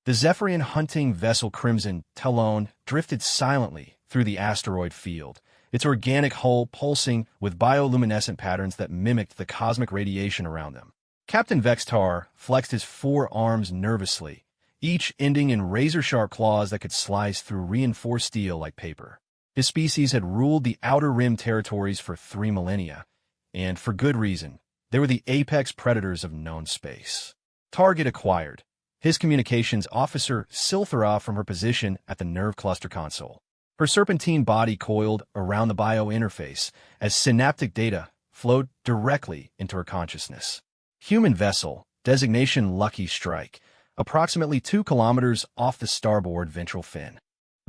The Zephyrian hunting vessel Crimson Talon drifted silently through the asteroid field, its organic hull pulsing with bioluminescent patterns that mimicked the cosmic radiation around them. Captain Vextar flexed his forearms nervously, each ending in razor-sharp claws that could slice through reinforced steel like paper. His species had ruled the Outer Rim territories for 3 millennia, and for good reason. They were the apex predators of known space. Target acquired. His communications officer Silthera from her position at the nerve cluster console. Her serpentine body coiled around the bio-interface as synaptic data flowed directly into her consciousness. Human vessel, designation Lucky Strike, approximately 2 kilometers off the starboard ventral fin.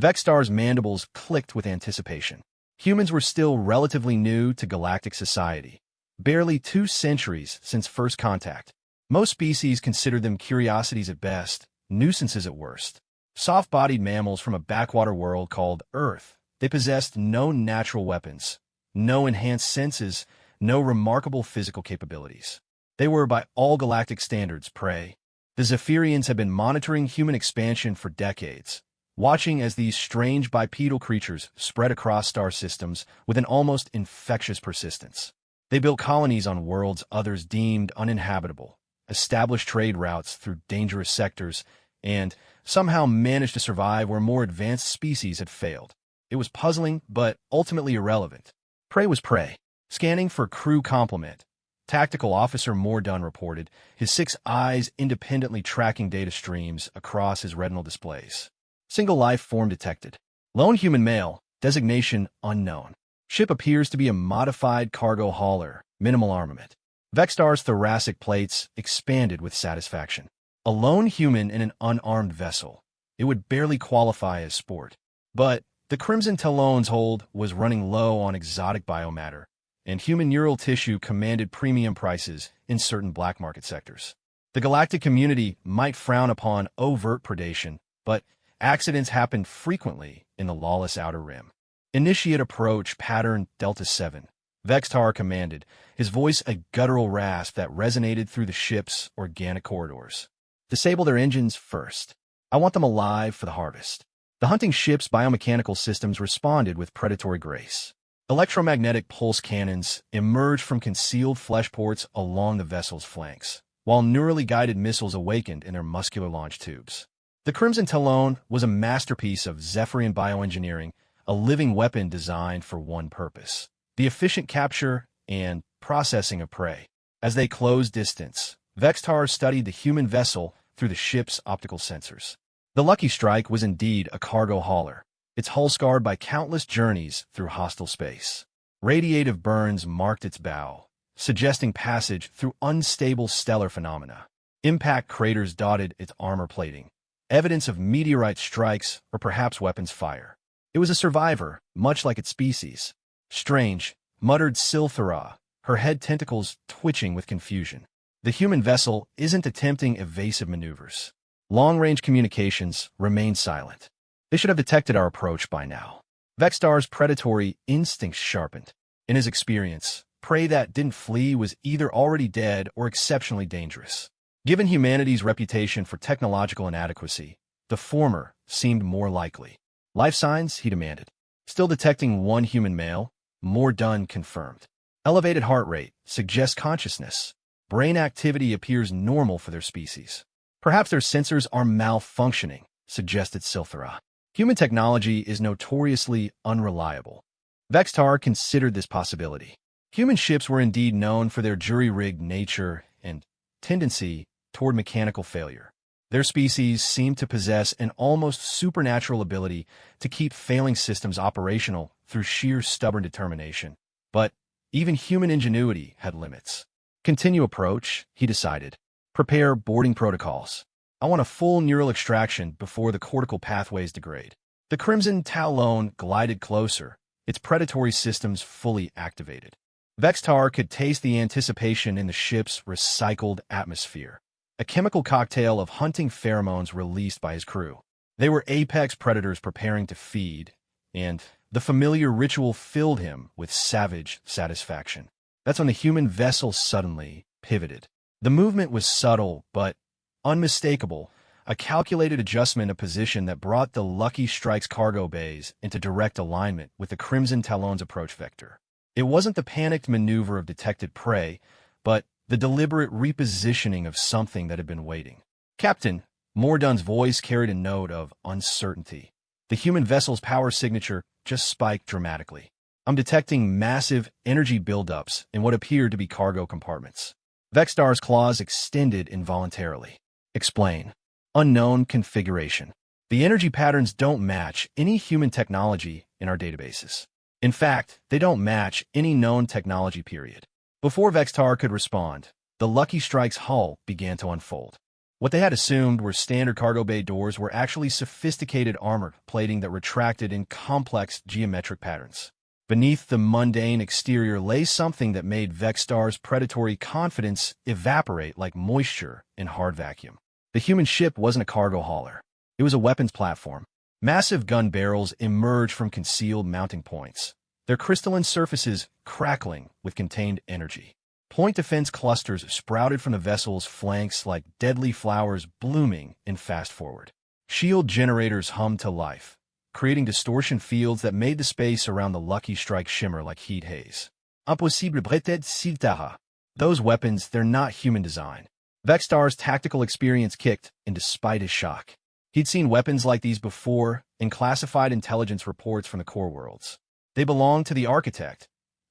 Vextar's mandibles clicked with anticipation. Humans were still relatively new to galactic society. Barely 2 centuries since first contact. Most species considered them curiosities at best, nuisances at worst. Soft-bodied mammals from a backwater world called Earth, they possessed no natural weapons, no enhanced senses, no remarkable physical capabilities. They were, by all galactic standards, prey. The Zephyrians had been monitoring human expansion for decades, watching as these strange bipedal creatures spread across star systems with an almost infectious persistence. They built colonies on worlds others deemed uninhabitable, established trade routes through dangerous sectors, and somehow managed to survive where more advanced species had failed. It was puzzling, but ultimately irrelevant. Prey was prey. Scanning for crew complement, Tactical Officer Mordun reported, his 6 eyes independently tracking data streams across his retinal displays. Single life form detected. Lone human male, designation unknown. Ship appears to be a modified cargo hauler, minimal armament. Vextar's thoracic plates expanded with satisfaction. A lone human in an unarmed vessel. It would barely qualify as sport. But the Crimson Talon's hold was running low on exotic biomatter, and human neural tissue commanded premium prices in certain black market sectors. The galactic community might frown upon overt predation, but accidents happened frequently in the lawless Outer Rim. Initiate approach pattern Delta 7. Vextar commanded, his voice a guttural rasp that resonated through the ship's organic corridors. Disable their engines first. I want them alive for the harvest. The hunting ship's biomechanical systems responded with predatory grace. Electromagnetic pulse cannons emerged from concealed flesh ports along the vessel's flanks, while neurally guided missiles awakened in their muscular launch tubes. The Crimson Talon was a masterpiece of Zephyrian bioengineering, a living weapon designed for one purpose: the efficient capture and processing of prey. As they closed distance, Vextar studied the human vessel through the ship's optical sensors. The Lucky Strike was indeed a cargo hauler, its hull scarred by countless journeys through hostile space. Radiative burns marked its bow, suggesting passage through unstable stellar phenomena. Impact craters dotted its armor plating, evidence of meteorite strikes or perhaps weapons fire. It was a survivor, much like its species. Strange, muttered Silthera, her head tentacles twitching with confusion. The human vessel isn't attempting evasive maneuvers. Long-range communications remain silent. They should have detected our approach by now. Vextar's predatory instincts sharpened. In his experience, prey that didn't flee was either already dead or exceptionally dangerous. Given humanity's reputation for technological inadequacy, the former seemed more likely. Life signs, he demanded. Still detecting 1 human male, Mordun confirmed. Elevated heart rate suggests consciousness. Brain activity appears normal for their species. Perhaps their sensors are malfunctioning, suggested Silthera. Human technology is notoriously unreliable. Vextar considered this possibility. Human ships were indeed known for their jury-rigged nature and tendency toward mechanical failure. Their species seemed to possess an almost supernatural ability to keep failing systems operational through sheer stubborn determination. But even human ingenuity had limits. Continue approach, he decided. Prepare boarding protocols. I want a full neural extraction before the cortical pathways degrade. The Crimson Talon glided closer, its predatory systems fully activated. Vextar could taste the anticipation in the ship's recycled atmosphere, a chemical cocktail of hunting pheromones released by his crew. They were apex predators preparing to feed, and the familiar ritual filled him with savage satisfaction. That's when the human vessel suddenly pivoted. The movement was subtle but unmistakable, a calculated adjustment of position that brought the Lucky Strike's cargo bays into direct alignment with the Crimson Talon's approach vector. It wasn't the panicked maneuver of detected prey, but the deliberate repositioning of something that had been waiting. Captain, Mordun's voice carried a note of uncertainty. The human vessel's power signature just spiked dramatically. I'm detecting massive energy buildups in what appeared to be cargo compartments. Vextar's claws extended involuntarily. Explain. Unknown configuration. The energy patterns don't match any human technology in our databases. In fact, they don't match any known technology period. Before Vextar could respond, the Lucky Strike's hull began to unfold. What they had assumed were standard cargo bay doors were actually sophisticated armor plating that retracted in complex geometric patterns. Beneath the mundane exterior lay something that made Vextar's predatory confidence evaporate like moisture in hard vacuum. The human ship wasn't a cargo hauler. It was a weapons platform. Massive gun barrels emerged from concealed mounting points, their crystalline surfaces crackling with contained energy. Point defense clusters sprouted from the vessel's flanks like deadly flowers blooming in fast-forward. Shield generators hummed to life, creating distortion fields that made the space around the Lucky Strike shimmer like heat haze. Impossible bretet siltara. Those weapons, they're not human design. Vextar's tactical experience kicked in despite his shock. He'd seen weapons like these before in classified intelligence reports from the core worlds. They belonged to the architect,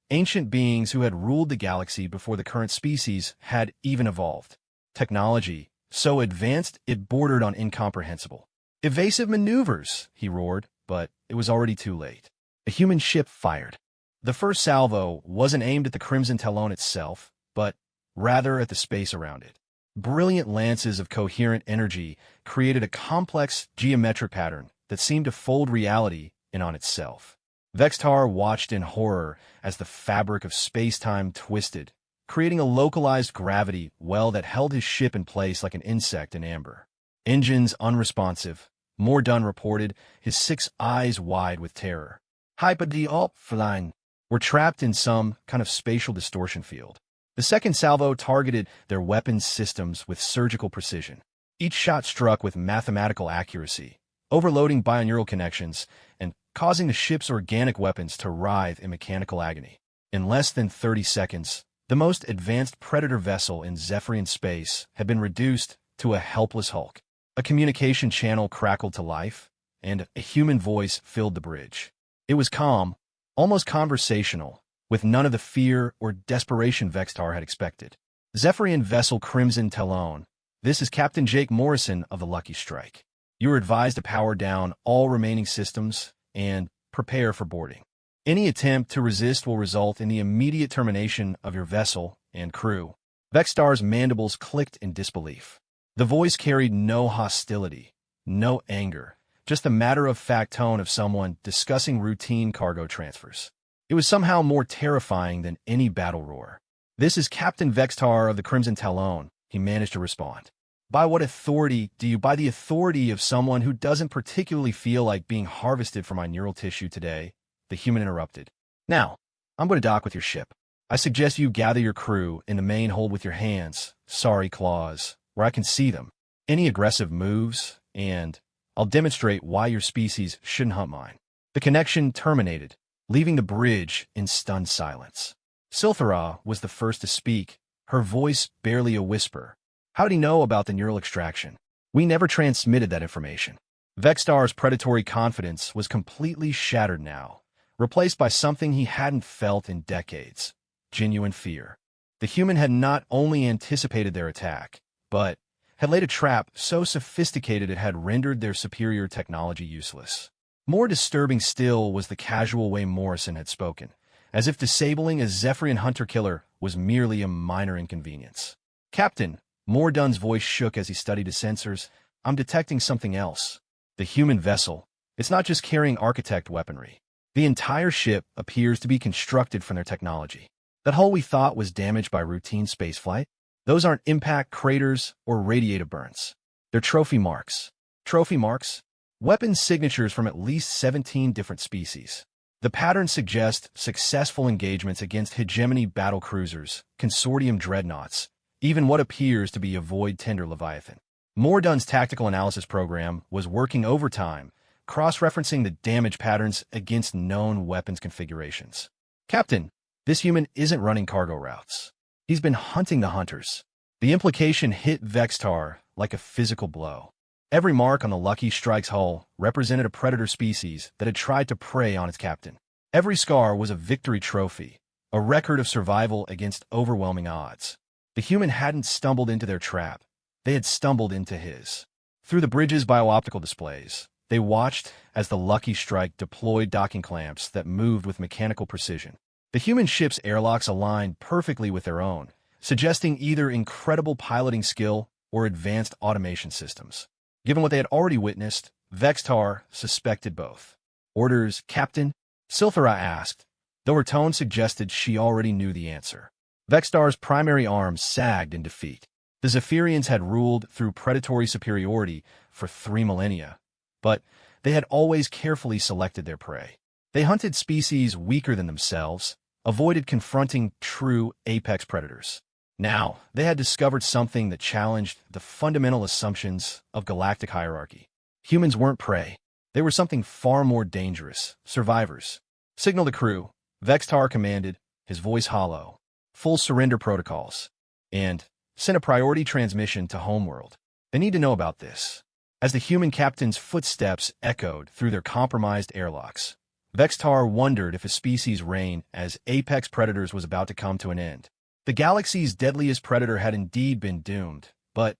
ancient beings who had ruled the galaxy before the current species had even evolved. Technology, so advanced it bordered on incomprehensible. Evasive maneuvers, he roared, but it was already too late. A human ship fired. The first salvo wasn't aimed at the Crimson Talon itself, but rather at the space around it. Brilliant lances of coherent energy created a complex geometric pattern that seemed to fold reality in on itself. Vextar watched in horror as the fabric of space-time twisted, creating a localized gravity well that held his ship in place like an insect in amber. Engines unresponsive, Mordun reported, his 6 eyes wide with terror. Hyper-de-op-flying were trapped in some kind of spatial distortion field. The second salvo targeted their weapons systems with surgical precision. Each shot struck with mathematical accuracy, overloading bioneural connections and causing the ship's organic weapons to writhe in mechanical agony. In less than 30 seconds, the most advanced Predator vessel in Zephyrian space had been reduced to a helpless hulk. A communication channel crackled to life, and a human voice filled the bridge. It was calm, almost conversational, with none of the fear or desperation Vextar had expected. Zephyrian vessel Crimson Talon, this is Captain Jake Morrison of the Lucky Strike. You are advised to power down all remaining systems and prepare for boarding. Any attempt to resist will result in the immediate termination of your vessel and crew. Vextar's mandibles clicked in disbelief. The voice carried no hostility, no anger, just the matter-of-fact tone of someone discussing routine cargo transfers. It was somehow more terrifying than any battle roar. This is Captain Vextar of the Crimson Talon, he managed to respond. By what authority do you? By the authority of someone who doesn't particularly feel like being harvested from my neural tissue today, the human interrupted. Now, I'm going to dock with your ship. I suggest you gather your crew in the main hold with your hands, sorry claws, where I can see them. Any aggressive moves, and I'll demonstrate why your species shouldn't hunt mine. The connection terminated, leaving the bridge in stunned silence. Silthara was the first to speak, her voice barely a whisper. How'd he know about the neural extraction? We never transmitted that information. Vextar's predatory confidence was completely shattered now, replaced by something he hadn't felt in decades, genuine fear. The human had not only anticipated their attack, but had laid a trap so sophisticated it had rendered their superior technology useless. More disturbing still was the casual way Morrison had spoken, as if disabling a Zephyrian hunter-killer was merely a minor inconvenience. Captain, Mordun's voice shook as he studied his sensors. I'm detecting something else. The human vessel. It's not just carrying architect weaponry. The entire ship appears to be constructed from their technology. That hull we thought was damaged by routine spaceflight? Those aren't impact craters or radiative burns. They're trophy marks. Trophy marks? Weapon signatures from at least 17 different species. The patterns suggest successful engagements against hegemony battle cruisers, consortium dreadnoughts, even what appears to be a void tender Leviathan. Mordunn's tactical analysis program was working overtime, cross-referencing the damage patterns against known weapons configurations. Captain, this human isn't running cargo routes. He's been hunting the hunters. The implication hit Vextar like a physical blow. Every mark on the Lucky Strike's hull represented a predator species that had tried to prey on its captain. Every scar was a victory trophy, a record of survival against overwhelming odds. The human hadn't stumbled into their trap. They had stumbled into his. Through the bridge's bio-optical displays, they watched as the Lucky Strike deployed docking clamps that moved with mechanical precision. The human ship's airlocks aligned perfectly with their own, suggesting either incredible piloting skill or advanced automation systems. Given what they had already witnessed, Vextar suspected both. "Orders, Captain?" Silthara asked, though her tone suggested she already knew the answer. Vextar's primary arm sagged in defeat. The Zephyrians had ruled through predatory superiority for 3 millennia, but they had always carefully selected their prey. They hunted species weaker than themselves, avoided confronting true apex predators. Now, they had discovered something that challenged the fundamental assumptions of galactic hierarchy. Humans weren't prey. They were something far more dangerous, survivors. "Signal the crew," Vextar commanded, his voice hollow. "Full surrender protocols. And send a priority transmission to Homeworld. They need to know about this." As the human captain's footsteps echoed through their compromised airlocks, Vextar wondered if a species' reign as apex predators was about to come to an end. The galaxy's deadliest predator had indeed been doomed, but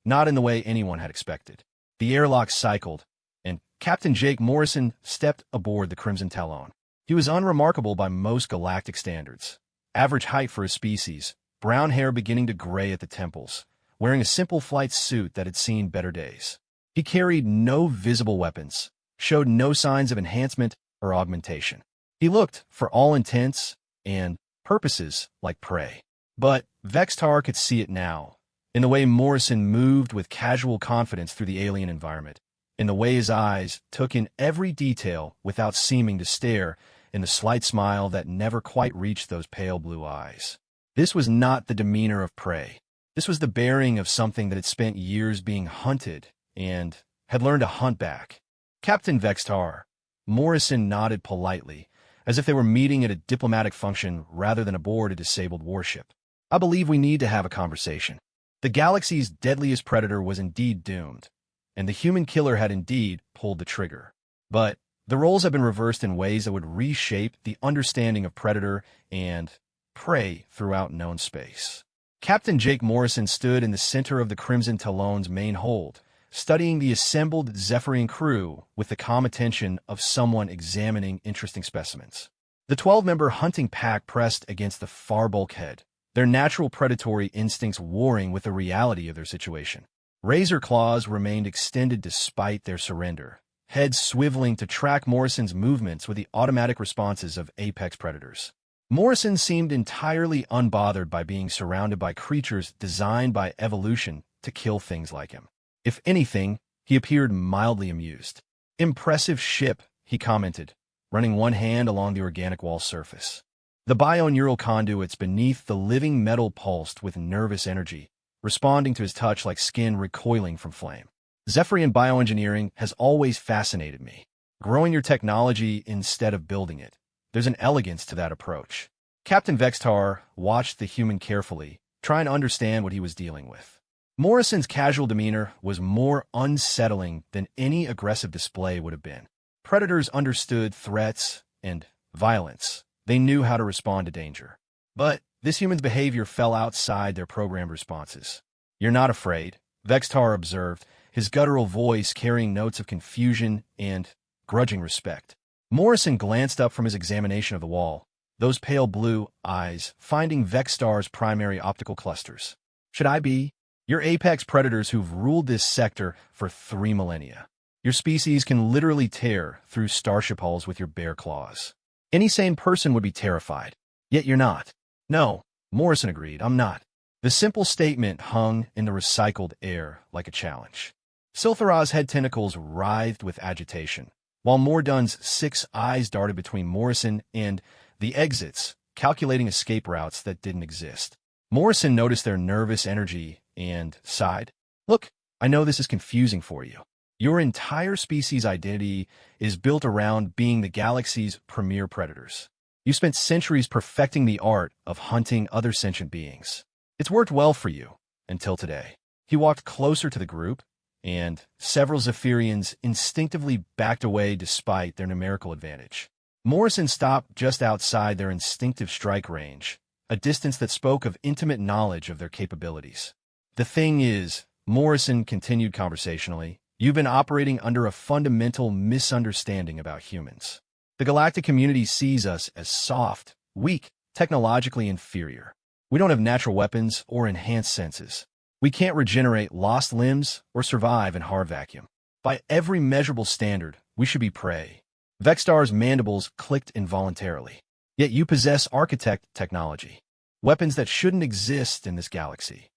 not in the way anyone had expected. The airlock cycled, and Captain Jake Morrison stepped aboard the Crimson Talon. He was unremarkable by most galactic standards. Average height for his species, brown hair beginning to gray at the temples, wearing a simple flight suit that had seen better days. He carried no visible weapons, showed no signs of enhancement or augmentation. He looked, for all intents and purposes, like prey. But Vextar could see it now, in the way Morrison moved with casual confidence through the alien environment, in the way his eyes took in every detail without seeming to stare, in the slight smile that never quite reached those pale blue eyes. This was not the demeanor of prey. This was the bearing of something that had spent years being hunted and had learned to hunt back. "Captain Vextar," Morrison nodded politely, as if they were meeting at a diplomatic function rather than aboard a disabled warship. "I believe we need to have a conversation." The galaxy's deadliest predator was indeed doomed, and the human killer had indeed pulled the trigger. But the roles had been reversed in ways that would reshape the understanding of predator and prey throughout known space. Captain Jake Morrison stood in the center of the Crimson Talon's main hold, studying the assembled Zephyrian crew with the calm attention of someone examining interesting specimens. The 12-member hunting pack pressed against the far bulkhead, their natural predatory instincts warring with the reality of their situation. Razor claws remained extended despite their surrender, heads swiveling to track Morrison's movements with the automatic responses of apex predators. Morrison seemed entirely unbothered by being surrounded by creatures designed by evolution to kill things like him. If anything, he appeared mildly amused. "Impressive ship," he commented, running one hand along the organic wall surface. The bioneural conduits beneath the living metal pulsed with nervous energy, responding to his touch like skin recoiling from flame. "Zephyrian bioengineering has always fascinated me. Growing your technology instead of building it. There's an elegance to that approach." Captain Vextar watched the human carefully, trying to understand what he was dealing with. Morrison's casual demeanor was more unsettling than any aggressive display would have been. Predators understood threats and violence. They knew how to respond to danger. But this human's behavior fell outside their programmed responses. "You're not afraid," Vextar observed, his guttural voice carrying notes of confusion and grudging respect. Morrison glanced up from his examination of the wall, those pale blue eyes finding Vextar's primary optical clusters. "Should I be? You're apex predators who've ruled this sector for 3 millennia. Your species can literally tear through starship hulls with your bare claws. Any sane person would be terrified. Yet you're not." "No," Morrison agreed, "I'm not." The simple statement hung in the recycled air like a challenge. Silthara's head tentacles writhed with agitation, while Mordunn's 6 eyes darted between Morrison and the exits, calculating escape routes that didn't exist. Morrison noticed their nervous energy and sighed. "Look, I know this is confusing for you. Your entire species' identity is built around being the galaxy's premier predators. You spent centuries perfecting the art of hunting other sentient beings. It's worked well for you, until today. He walked closer to the group, and several Zephyrians instinctively backed away despite their numerical advantage. Morrison stopped just outside their instinctive strike range, a distance that spoke of intimate knowledge of their capabilities. The thing is, Morrison continued conversationally, you've been operating under a fundamental misunderstanding about humans. The galactic community sees us as soft, weak, technologically inferior. We don't have natural weapons or enhanced senses. We can't regenerate lost limbs or survive in hard vacuum. By every measurable standard, we should be prey. Vextar's mandibles clicked involuntarily. Yet you possess architect technology. Weapons that shouldn't exist in this galaxy.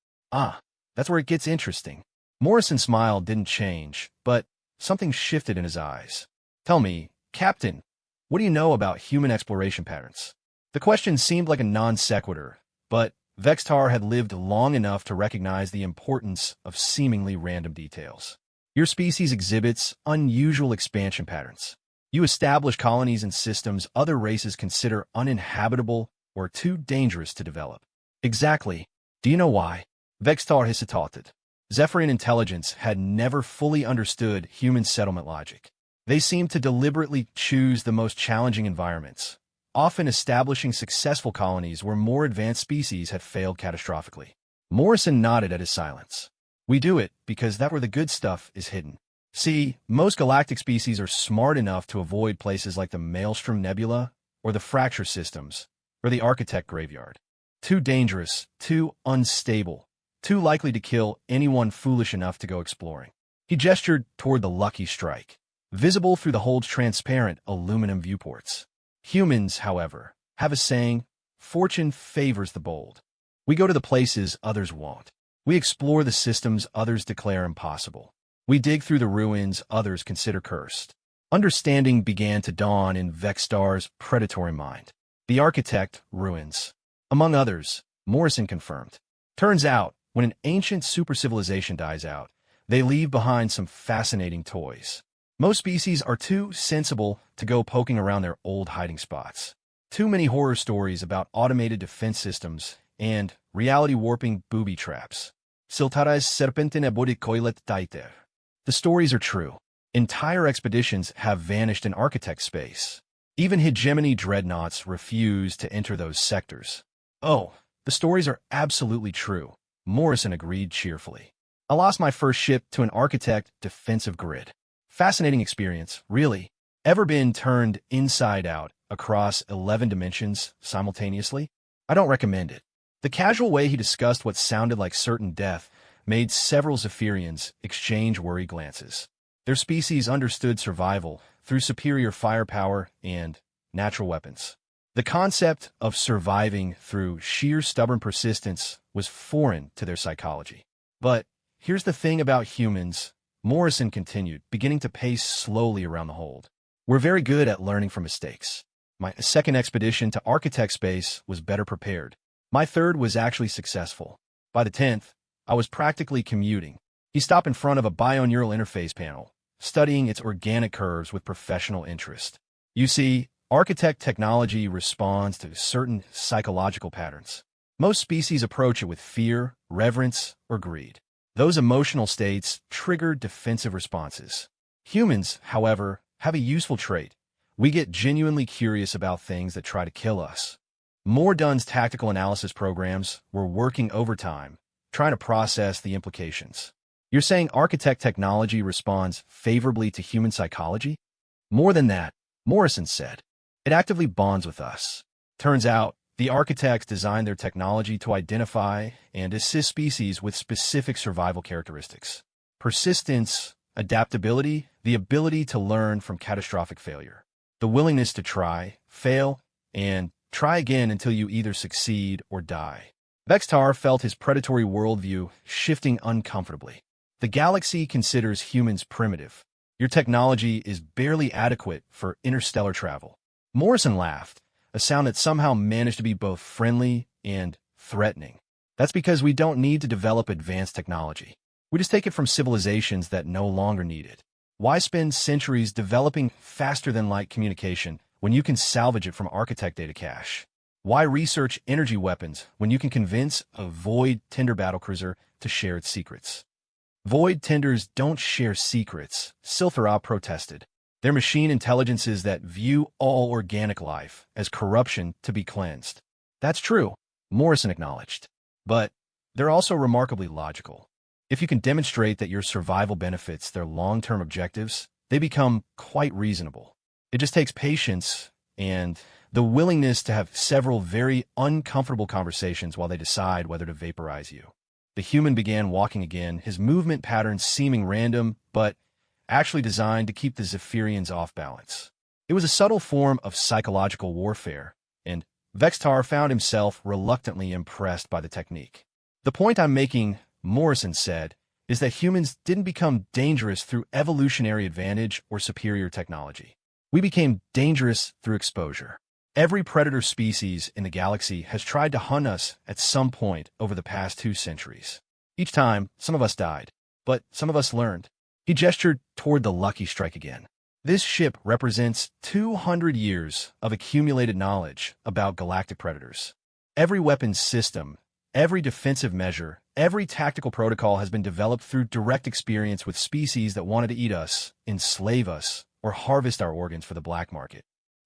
That's where it gets interesting. Morrison's smile didn't change, but something shifted in his eyes. Tell me, Captain, what do you know about human exploration patterns? The question seemed like a non sequitur, but Vextar had lived long enough to recognize the importance of seemingly random details. Your species exhibits unusual expansion patterns. You establish colonies and systems other races consider uninhabitable or too dangerous to develop. Exactly. Do you know why? Vextar hesitated. Zephyrian intelligence had never fully understood human settlement logic. They seemed to deliberately choose the most challenging environments, often establishing successful colonies where more advanced species had failed catastrophically. Morrison nodded at his silence. We do it because that's where the good stuff is hidden. See, most galactic species are smart enough to avoid places like the Maelstrom Nebula or the Fracture Systems or the Architect Graveyard. Too dangerous, too unstable, too likely to kill anyone foolish enough to go exploring. He gestured toward the Lucky Strike, visible through the hold's transparent aluminum viewports. Humans, however, have a saying, fortune favors the bold. We go to the places others won't. We explore the systems others declare impossible. We dig through the ruins others consider cursed. Understanding began to dawn in Vextar's predatory mind. The Architect ruins. Among others, Morrison confirmed. Turns out, when an ancient supercivilization dies out, they leave behind some fascinating toys. Most species are too sensible to go poking around their old hiding spots. Too many horror stories about automated defense systems and reality-warping booby traps. Siltaras serpenten ebodi coilet taiter. The stories are true. Entire expeditions have vanished in Architect space. Even hegemony dreadnoughts refuse to enter those sectors. Oh, the stories are absolutely true, Morrison agreed cheerfully. I lost my first ship to an Architect defensive grid. Fascinating experience, really. Ever been turned inside out across 11 dimensions simultaneously? I don't recommend it. The casual way he discussed what sounded like certain death made several Zephyrians exchange worried glances. Their species understood survival through superior firepower and natural weapons. The concept of surviving through sheer stubborn persistence was foreign to their psychology. But here's the thing about humans, Morrison continued, beginning to pace slowly around the hold. We're very good at learning from mistakes. My second expedition to Architect space was better prepared. My third was actually successful. By the 10th, I was practically commuting. He stopped in front of a bioneural interface panel, studying its organic curves with professional interest. You see, Architect technology responds to certain psychological patterns. Most species approach it with fear, reverence, or greed. Those emotional states trigger defensive responses. Humans, however, have a useful trait. We get genuinely curious about things that try to kill us. Mordunn's tactical analysis programs were working overtime, trying to process the implications. You're saying Architect technology responds favorably to human psychology? More than that, Morrison said. It actively bonds with us. Turns out, the Architects designed their technology to identify and assist species with specific survival characteristics. Persistence, adaptability, the ability to learn from catastrophic failure. The willingness to try, fail, and try again until you either succeed or die. Vextar felt his predatory worldview shifting uncomfortably. The galaxy considers humans primitive. Your technology is barely adequate for interstellar travel. Morrison laughed, a sound that somehow managed to be both friendly and threatening. That's because we don't need to develop advanced technology. We just take it from civilizations that no longer need it. Why spend centuries developing faster-than-light communication when you can salvage it from architect data cache? Why research energy weapons when you can convince a Void Tender battlecruiser to share its secrets? Void Tenders don't share secrets, Silthara protested. They're machine intelligences that view all organic life as corruption to be cleansed. That's true, Morrison acknowledged. But they're also remarkably logical. If you can demonstrate that your survival benefits their long-term objectives, they become quite reasonable. It just takes patience and the willingness to have several very uncomfortable conversations while they decide whether to vaporize you. The human began walking again, his movement patterns seeming random, but actually designed to keep the Zephyrians off balance. It was a subtle form of psychological warfare, and Vextar found himself reluctantly impressed by the technique. The point I'm making, Morrison said, is that humans didn't become dangerous through evolutionary advantage or superior technology. We became dangerous through exposure. Every predator species in the galaxy has tried to hunt us at some point over the past 2 centuries. Each time, some of us died, but some of us learned. He gestured toward the Lucky Strike again. This ship represents 200 years of accumulated knowledge about galactic predators. Every weapons system, every defensive measure, every tactical protocol has been developed through direct experience with species that wanted to eat us, enslave us, or harvest our organs for the black market.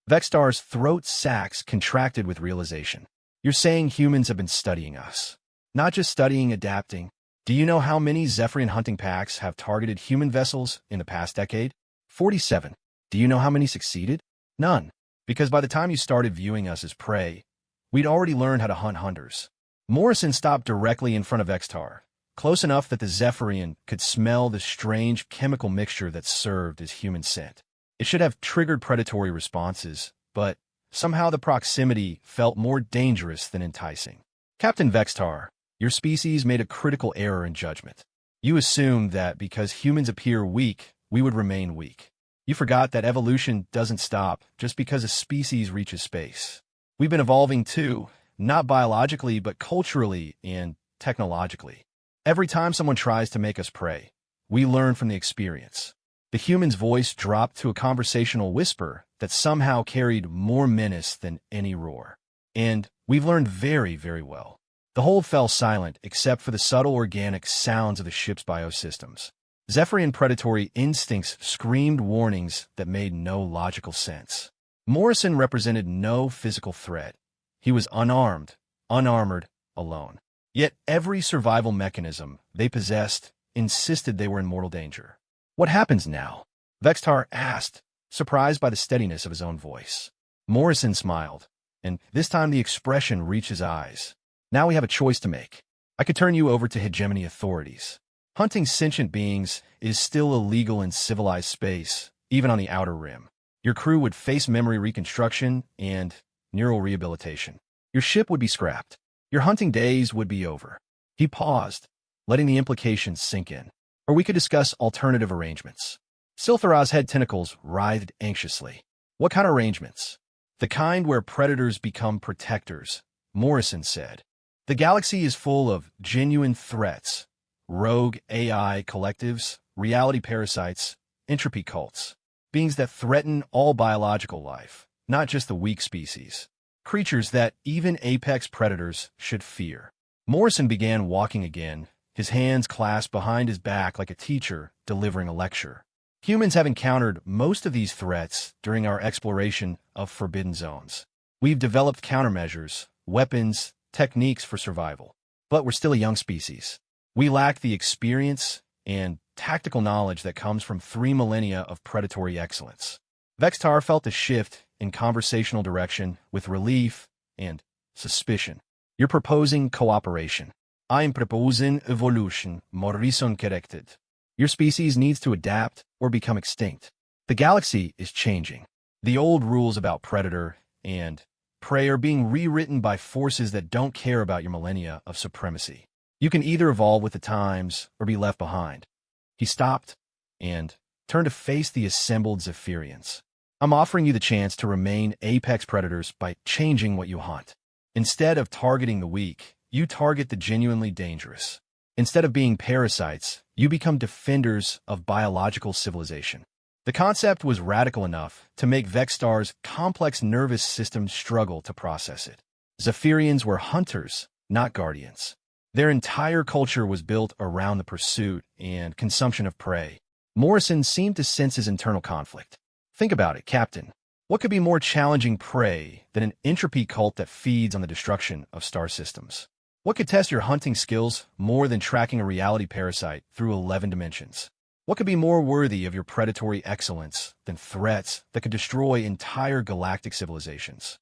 Vextar's throat sacs contracted with realization. You're saying humans have been studying us. Not just studying, adapting. Do you know how many Zephyrian hunting packs have targeted human vessels in the past decade? 47. Do you know how many succeeded? None. Because by the time you started viewing us as prey, we'd already learned how to hunt hunters. Morrison stopped directly in front of Vextar, close enough that the Zephyrian could smell the strange chemical mixture that served as human scent. It should have triggered predatory responses, but somehow the proximity felt more dangerous than enticing. Captain Vextar, your species made a critical error in judgment. You assumed that because humans appear weak, we would remain weak. You forgot that evolution doesn't stop just because a species reaches space. We've been evolving too, not biologically, but culturally and technologically. Every time someone tries to make us prey, we learn from the experience. The human's voice dropped to a conversational whisper that somehow carried more menace than any roar. And we've learned very, very well. The whole fell silent except for the subtle organic sounds of the ship's biosystems. Zephyrian predatory instincts screamed warnings that made no logical sense. Morrison represented no physical threat. He was unarmed, unarmored, alone. Yet every survival mechanism they possessed insisted they were in mortal danger. What happens now? Vextar asked, surprised by the steadiness of his own voice. Morrison smiled, and this time the expression reached his eyes. Now we have a choice to make. I could turn you over to hegemony authorities. Hunting sentient beings is still illegal in civilized space, even on the outer rim. Your crew would face memory reconstruction and neural rehabilitation. Your ship would be scrapped. Your hunting days would be over. He paused, letting the implications sink in. Or we could discuss alternative arrangements. Silthara's head tentacles writhed anxiously. What kind of arrangements? The kind where predators become protectors, Morrison said. The galaxy is full of genuine threats. Rogue AI collectives, reality parasites, entropy cults. Beings that threaten all biological life, not just the weak species. Creatures that even apex predators should fear. Morrison began walking again, his hands clasped behind his back like a teacher delivering a lecture. Humans have encountered most of these threats during our exploration of forbidden zones. We've developed countermeasures, weapons, techniques for survival. But we're still a young species. We lack the experience and tactical knowledge that comes from 3 millennia of predatory excellence. Vextar felt a shift in conversational direction with relief and suspicion. You're proposing cooperation. I'm proposing evolution, Morrison corrected. Your species needs to adapt or become extinct. The galaxy is changing. The old rules about predator and prey are being rewritten by forces that don't care about your millennia of supremacy. You can either evolve with the times or be left behind. He stopped and turned to face the assembled Zephyrians. I'm offering you the chance to remain apex predators by changing what you hunt. Instead of targeting the weak, you target the genuinely dangerous. Instead of being parasites, You become defenders of biological civilization. The concept was radical enough to make Vextar's complex nervous system struggle to process it. Zephyrians were hunters, not guardians. Their entire culture was built around the pursuit and consumption of prey. Morrison seemed to sense his internal conflict. Think about it, Captain. What could be more challenging prey than an entropy cult that feeds on the destruction of star systems? What could test your hunting skills more than tracking a reality parasite through 11 dimensions? What could be more worthy of your predatory excellence than threats that could destroy entire galactic civilizations?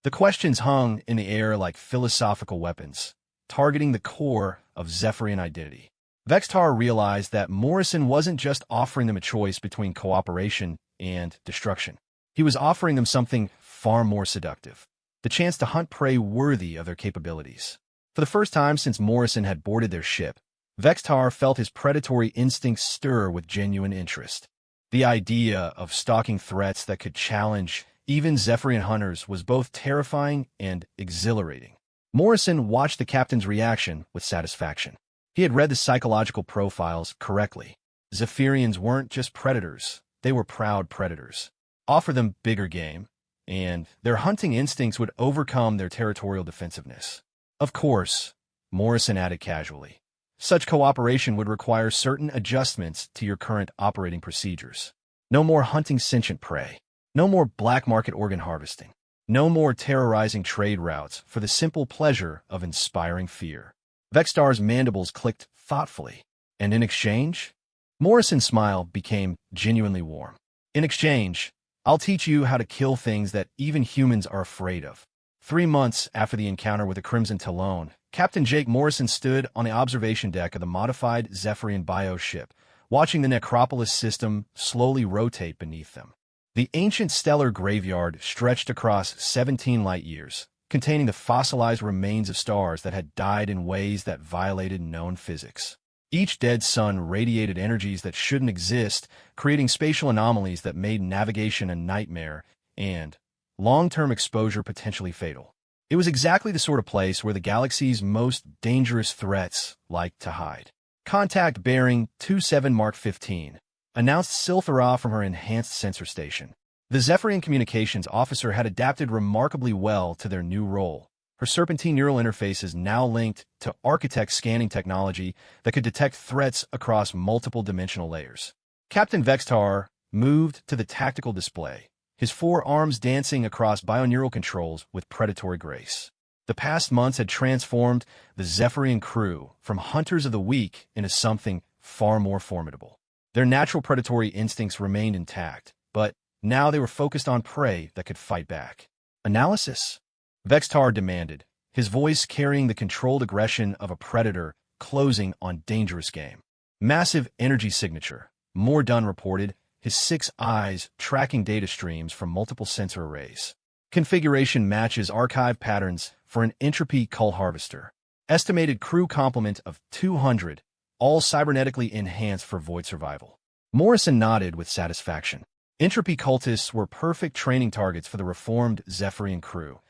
The questions hung in the air like philosophical weapons, targeting the core of Zephyrian identity. Vextar realized that Morrison wasn't just offering them a choice between cooperation and destruction. He was offering them something far more seductive, the chance to hunt prey worthy of their capabilities. For the first time since Morrison had boarded their ship, Vextar felt his predatory instincts stir with genuine interest. The idea of stalking threats that could challenge even Zephyrian hunters was both terrifying and exhilarating. Morrison watched the captain's reaction with satisfaction. He had read the psychological profiles correctly. Zephyrians weren't just predators, they were proud predators. Offer them bigger game, and their hunting instincts would overcome their territorial defensiveness. Of course, Morrison added casually, such cooperation would require certain adjustments to your current operating procedures. No more hunting sentient prey. No more black market organ harvesting. No more terrorizing trade routes for the simple pleasure of inspiring fear. Vextar's mandibles clicked thoughtfully. And in exchange? Morrison's smile became genuinely warm. In exchange, I'll teach you how to kill things that even humans are afraid of. 3 months after the encounter with the Crimson Talon, Captain Jake Morrison stood on the observation deck of the modified Zephyrian bioship, watching the necropolis system slowly rotate beneath them. The ancient stellar graveyard stretched across 17 light-years, containing the fossilized remains of stars that had died in ways that violated known physics. Each dead sun radiated energies that shouldn't exist, creating spatial anomalies that made navigation a nightmare and long-term exposure potentially fatal. It was exactly the sort of place where the galaxy's most dangerous threats like to hide. Contact bearing 27 Mark 15. Announced Silthara from her enhanced sensor station. The Zephyrian communications officer had adapted remarkably well to their new role. Her serpentine neural interface is now linked to architect scanning technology that could detect threats across multiple dimensional layers. Captain Vextar moved to the tactical display, his 4 arms dancing across bioneural controls with predatory grace. The past months had transformed the Zephyrian crew from hunters of the weak into something far more formidable. Their natural predatory instincts remained intact, but now they were focused on prey that could fight back. Analysis? Vextar demanded, his voice carrying the controlled aggression of a predator closing on dangerous game. Massive energy signature, Mordun reported, his 6 eyes tracking data streams from multiple sensor arrays. Configuration matches archive patterns for an entropy cull harvester. Estimated crew complement of 200, all cybernetically enhanced for void survival. Morrison nodded with satisfaction. Entropy cultists were perfect training targets for the reformed Zephyrian crew,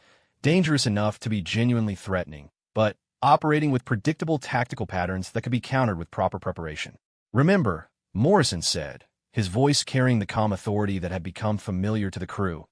dangerous enough to be genuinely threatening, but operating with predictable tactical patterns that could be countered with proper preparation. Remember, Morrison said, his voice carrying the calm authority that had become familiar to the crew,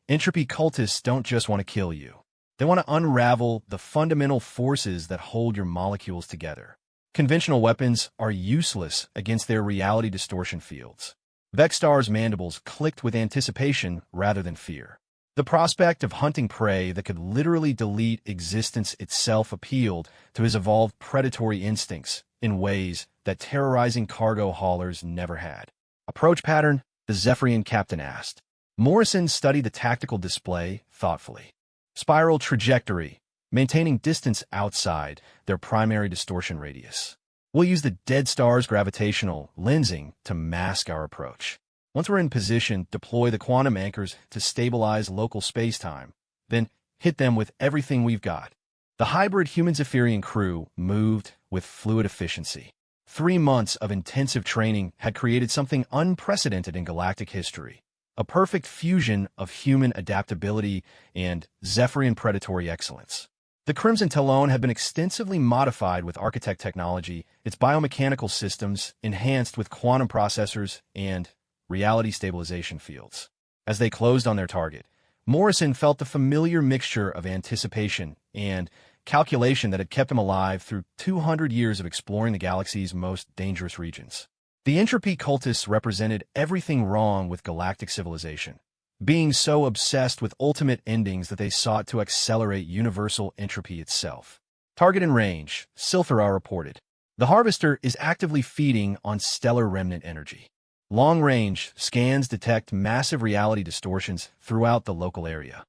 entropy cultists don't just want to kill you. They want to unravel the fundamental forces that hold your molecules together. Conventional weapons are useless against their reality distortion fields. Vextar's mandibles clicked with anticipation rather than fear. The prospect of hunting prey that could literally delete existence itself appealed to his evolved predatory instincts in ways that terrorizing cargo haulers never had. Approach pattern? The Zephyrian captain asked. Morrison studied the tactical display thoughtfully. Spiral trajectory, maintaining distance outside their primary distortion radius. We'll use the dead star's gravitational lensing to mask our approach. Once we're in position, deploy the quantum anchors to stabilize local spacetime, then hit them with everything we've got. The hybrid human-Zephyrian crew moved with fluid efficiency. 3 months of intensive training had created something unprecedented in galactic history, a perfect fusion of human adaptability and Zephyrian predatory excellence. The Crimson Talon had been extensively modified with architect technology, its biomechanical systems enhanced with quantum processors and reality stabilization fields. As they closed on their target, Morrison felt the familiar mixture of anticipation and calculation that had kept him alive through 200 years of exploring the galaxy's most dangerous regions. The entropy cultists represented everything wrong with galactic civilization, being so obsessed with ultimate endings that they sought to accelerate universal entropy itself. Target and range, Silthara reported. The Harvester is actively feeding on stellar remnant energy. Long-range scans detect massive reality distortions throughout the local area.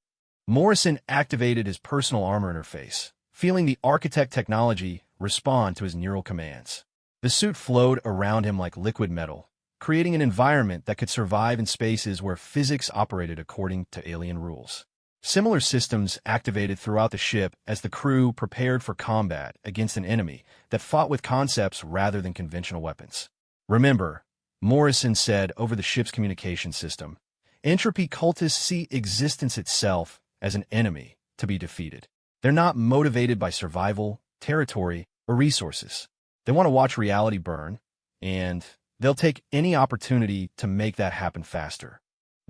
Morrison activated his personal armor interface, feeling the architect technology respond to his neural commands. The suit flowed around him like liquid metal, creating an environment that could survive in spaces where physics operated according to alien rules. Similar systems activated throughout the ship as the crew prepared for combat against an enemy that fought with concepts rather than conventional weapons. Remember, Morrison said over the ship's communication system, entropy cultists see existence itself as an enemy to be defeated. They're not motivated by survival, territory, or resources. They want to watch reality burn, and they'll take any opportunity to make that happen faster.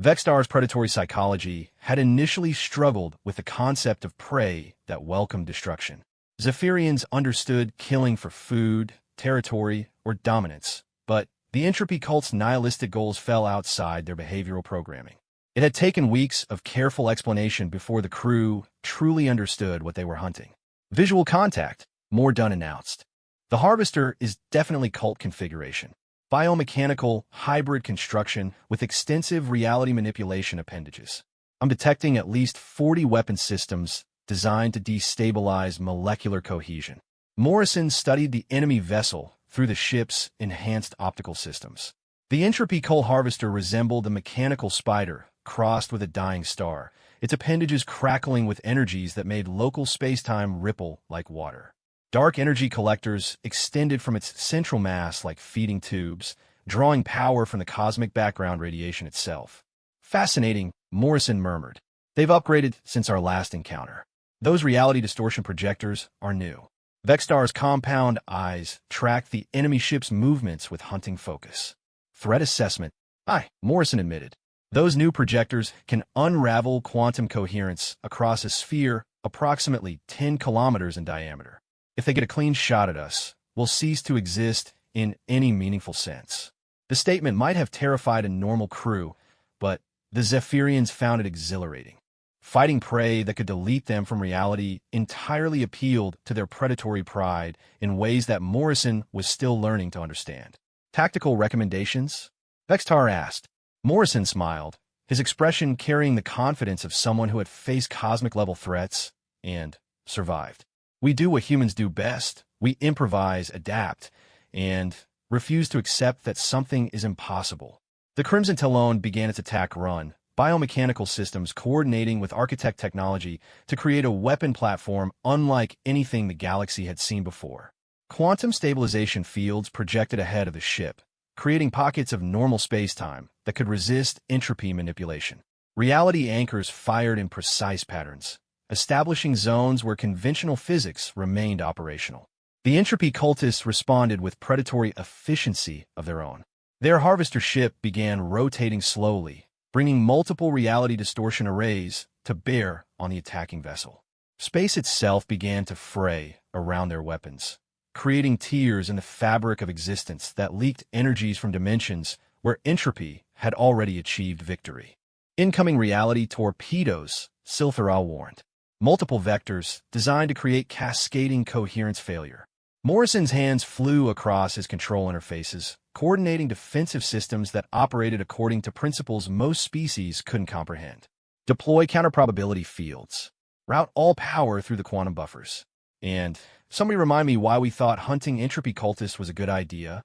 Vextar's predatory psychology had initially struggled with the concept of prey that welcomed destruction. Zephyrians understood killing for food, territory, or dominance, but the entropy cult's nihilistic goals fell outside their behavioral programming. It had taken weeks of careful explanation before the crew truly understood what they were hunting. Visual contact, More Dunn announced. The Harvester is definitely cult configuration. Biomechanical, hybrid construction with extensive reality manipulation appendages. I'm detecting at least 40 weapon systems designed to destabilize molecular cohesion. Morrison studied the enemy vessel through the ship's enhanced optical systems. The entropy cult harvester resembled a mechanical spider crossed with a dying star, its appendages crackling with energies that made local spacetime ripple like water. Dark energy collectors extended from its central mass like feeding tubes, drawing power from the cosmic background radiation itself. Fascinating, Morrison murmured. They've upgraded since our last encounter. Those reality distortion projectors are new. Vextar's compound eyes tracked the enemy ship's movements with hunting focus. Threat assessment. Aye, Morrison admitted. Those new projectors can unravel quantum coherence across a sphere approximately 10 kilometers in diameter. If they get a clean shot at us, we'll cease to exist in any meaningful sense. The statement might have terrified a normal crew, but the Zephyrians found it exhilarating. Fighting prey that could delete them from reality entirely appealed to their predatory pride in ways that Morrison was still learning to understand. Tactical recommendations? Vextar asked. Morrison smiled, his expression carrying the confidence of someone who had faced cosmic-level threats and survived. We do what humans do best. We improvise, adapt, and refuse to accept that something is impossible. The Crimson Talon began its attack run, biomechanical systems coordinating with architect technology to create a weapon platform unlike anything the galaxy had seen before. Quantum stabilization fields projected ahead of the ship, creating pockets of normal spacetime that could resist entropy manipulation. Reality anchors fired in precise patterns, establishing zones where conventional physics remained operational. The entropy cultists responded with predatory efficiency of their own. Their harvester ship began rotating slowly, bringing multiple reality distortion arrays to bear on the attacking vessel. Space itself began to fray around their weapons, creating tears in the fabric of existence that leaked energies from dimensions where entropy had already achieved victory. Incoming reality torpedoes, Silthara warned. Multiple vectors designed to create cascading coherence failure. Morrison's hands flew across his control interfaces, coordinating defensive systems that operated according to principles most species couldn't comprehend. Deploy counterprobability fields. Route all power through the quantum buffers. And somebody remind me why we thought hunting entropy cultists was a good idea?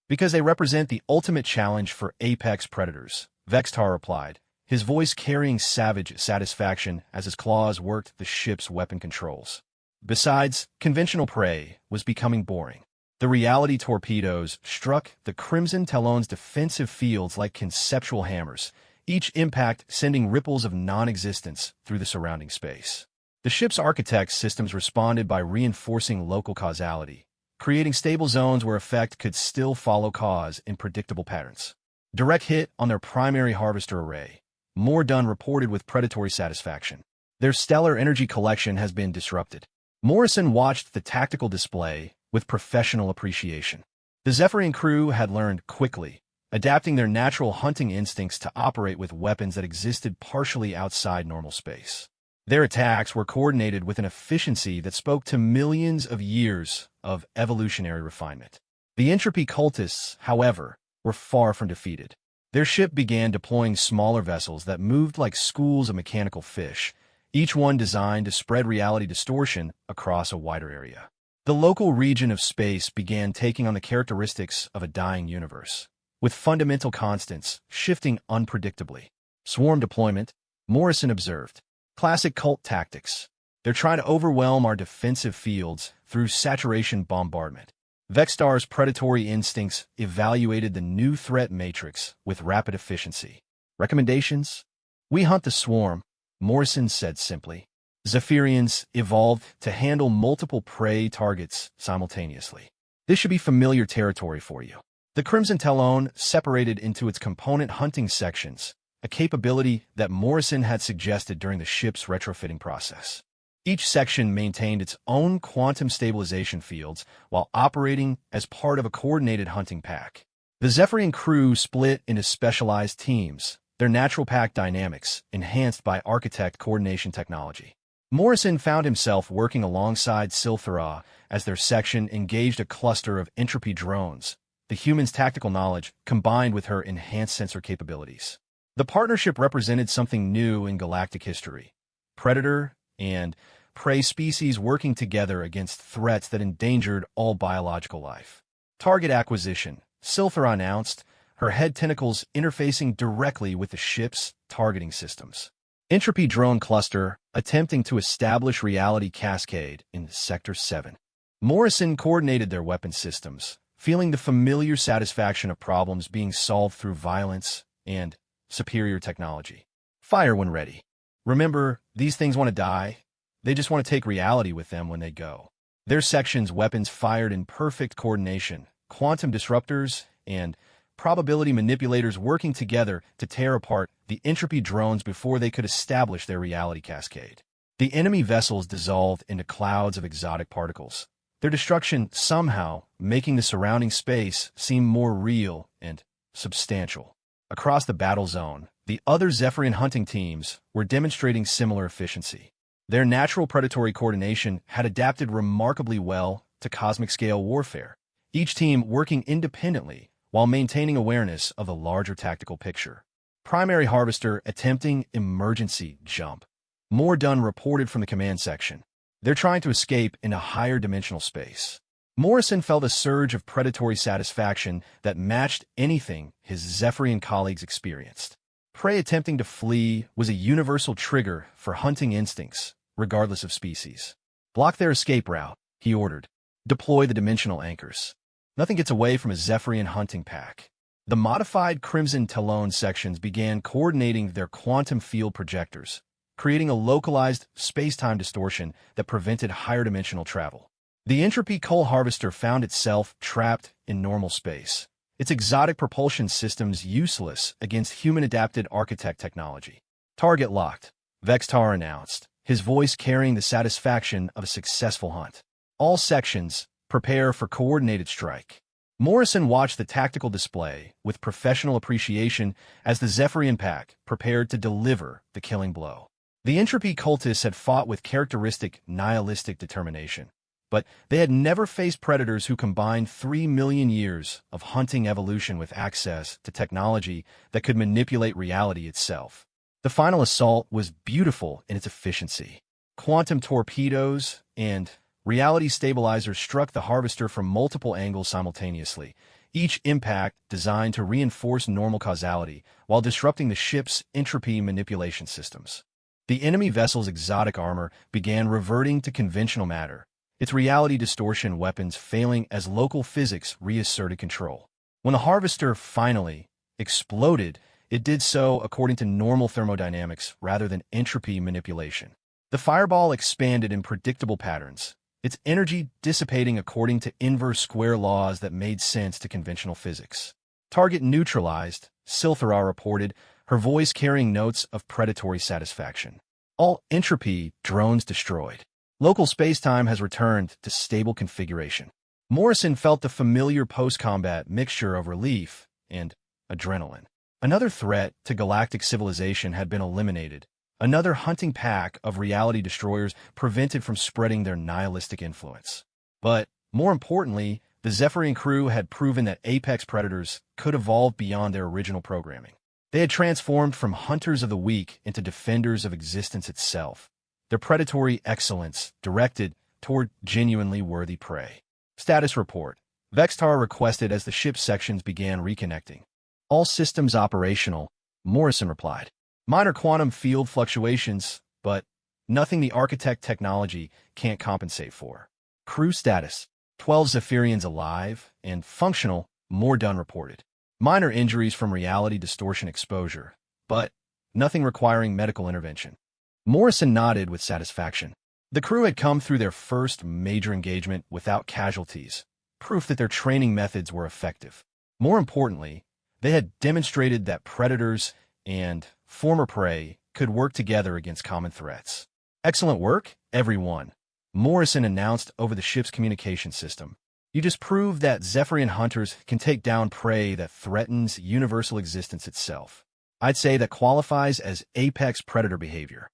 Because they represent the ultimate challenge for apex predators, Vextar replied, his voice carrying savage satisfaction as his claws worked the ship's weapon controls. Besides, conventional prey was becoming boring. The reality torpedoes struck the Crimson Talon's defensive fields like conceptual hammers, each impact sending ripples of non-existence through the surrounding space. The ship's architect's systems responded by reinforcing local causality, creating stable zones where effect could still follow cause in predictable patterns. Direct hit on their primary harvester array. More done reported with predatory satisfaction. Their stellar energy collection has been disrupted. Morrison watched the tactical display with professional appreciation. The Zephyrian crew had learned quickly, adapting their natural hunting instincts to operate with weapons that existed partially outside normal space. Their attacks were coordinated with an efficiency that spoke to millions of years of evolutionary refinement. The entropy cultists, however, were far from defeated. Their ship began deploying smaller vessels that moved like schools of mechanical fish, each one designed to spread reality distortion across a wider area. The local region of space began taking on the characteristics of a dying universe, with fundamental constants shifting unpredictably. Swarm deployment, Morrison observed. Classic cult tactics. They're trying to overwhelm our defensive fields through saturation bombardment. Vextar's predatory instincts evaluated the new threat matrix with rapid efficiency. Recommendations? We hunt the swarm, Morrison said simply. Zephyrians evolved to handle multiple prey targets simultaneously. This should be familiar territory for you. The Crimson Talon separated into its component hunting sections, a capability that Morrison had suggested during the ship's retrofitting process. Each section maintained its own quantum stabilization fields while operating as part of a coordinated hunting pack. The Zephyrian crew split into specialized teams, their natural pack dynamics enhanced by architect coordination technology. Morrison found himself working alongside Silthera as their section engaged a cluster of entropy drones, the human's tactical knowledge combined with her enhanced sensor capabilities. The partnership represented something new in galactic history. Predator and prey species working together against threats that endangered all biological life. Target acquisition, Silthera announced, her head tentacles interfacing directly with the ship's targeting systems. Entropy drone cluster attempting to establish reality cascade in Sector 7. Morrison coordinated their weapon systems, feeling the familiar satisfaction of problems being solved through violence and superior technology. Fire when ready. Remember, these things want to die. They just want to take reality with them when they go. Their section's weapons fired in perfect coordination, quantum disruptors and probability manipulators working together to tear apart the entropy drones before they could establish their reality cascade. The enemy vessels dissolved into clouds of exotic particles, their destruction somehow making the surrounding space seem more real and substantial. Across the battle zone, the other Zephyrian hunting teams were demonstrating similar efficiency. Their natural predatory coordination had adapted remarkably well to cosmic-scale warfare, each team working independently while maintaining awareness of the larger tactical picture. Primary Harvester attempting emergency jump. More done reported from the command section. They're trying to escape into higher dimensional space. Morrison felt a surge of predatory satisfaction that matched anything his Zephyrian colleagues experienced. Prey attempting to flee was a universal trigger for hunting instincts, regardless of species. Block their escape route, he ordered. Deploy the dimensional anchors. Nothing gets away from a Zephyrian hunting pack. The modified Crimson Talon sections began coordinating their quantum field projectors, creating a localized space-time distortion that prevented higher dimensional travel. The entropy coal harvester found itself trapped in normal space, its exotic propulsion systems useless against human-adapted architect technology. Target locked, Vextar announced, his voice carrying the satisfaction of a successful hunt. All sections, prepare for coordinated strike. Morrison watched the tactical display with professional appreciation as the Zephyrian pack prepared to deliver the killing blow. The entropy cultists had fought with characteristic nihilistic determination, but they had never faced predators who combined 3 million years of hunting evolution with access to technology that could manipulate reality itself. The final assault was beautiful in its efficiency. Quantum torpedoes and reality stabilizers struck the harvester from multiple angles simultaneously, each impact designed to reinforce normal causality while disrupting the ship's entropy manipulation systems. The enemy vessel's exotic armor began reverting to conventional matter, its reality distortion weapons failing as local physics reasserted control. When the harvester finally exploded, it did so according to normal thermodynamics rather than entropy manipulation. The fireball expanded in predictable patterns, its energy dissipating according to inverse square laws that made sense to conventional physics. Target neutralized, Silthara reported, her voice carrying notes of predatory satisfaction. All entropy drones destroyed. Local spacetime has returned to stable configuration. Morrison felt the familiar post-combat mixture of relief and adrenaline. Another threat to galactic civilization had been eliminated. Another hunting pack of reality destroyers prevented from spreading their nihilistic influence. But, more importantly, the Zephyrian crew had proven that apex predators could evolve beyond their original programming. They had transformed from hunters of the weak into defenders of existence itself, their predatory excellence directed toward genuinely worthy prey. Status report. Vextar requested as the ship's sections began reconnecting. All systems operational, Morrison replied. Minor quantum field fluctuations, but nothing the architect technology can't compensate for. Crew status. 12 Zephyrians alive and functional, Mordun reported. Minor injuries from reality distortion exposure, but nothing requiring medical intervention. Morrison nodded with satisfaction. The crew had come through their first major engagement without casualties, proof that their training methods were effective. More importantly, they had demonstrated that predators and former prey could work together against common threats. Excellent work, everyone, Morrison announced over the ship's communication system. You just proved that Zephyrian hunters can take down prey that threatens universal existence itself. I'd say that qualifies as apex predator behavior.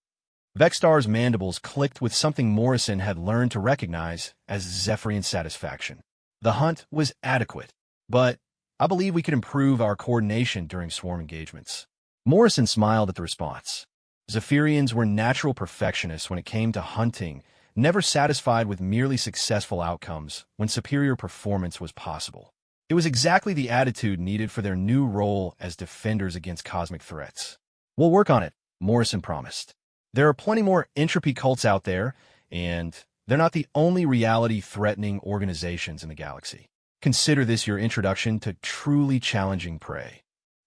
Vextar's mandibles clicked with something Morrison had learned to recognize as Zephyrian satisfaction. The hunt was adequate, but I believe we could improve our coordination during swarm engagements. Morrison smiled at the response. Zephyrians were natural perfectionists when it came to hunting, never satisfied with merely successful outcomes when superior performance was possible. It was exactly the attitude needed for their new role as defenders against cosmic threats. We'll work on it, Morrison promised. There are plenty more entropy cults out there, and they're not the only reality-threatening organizations in the galaxy. Consider this your introduction to truly challenging prey.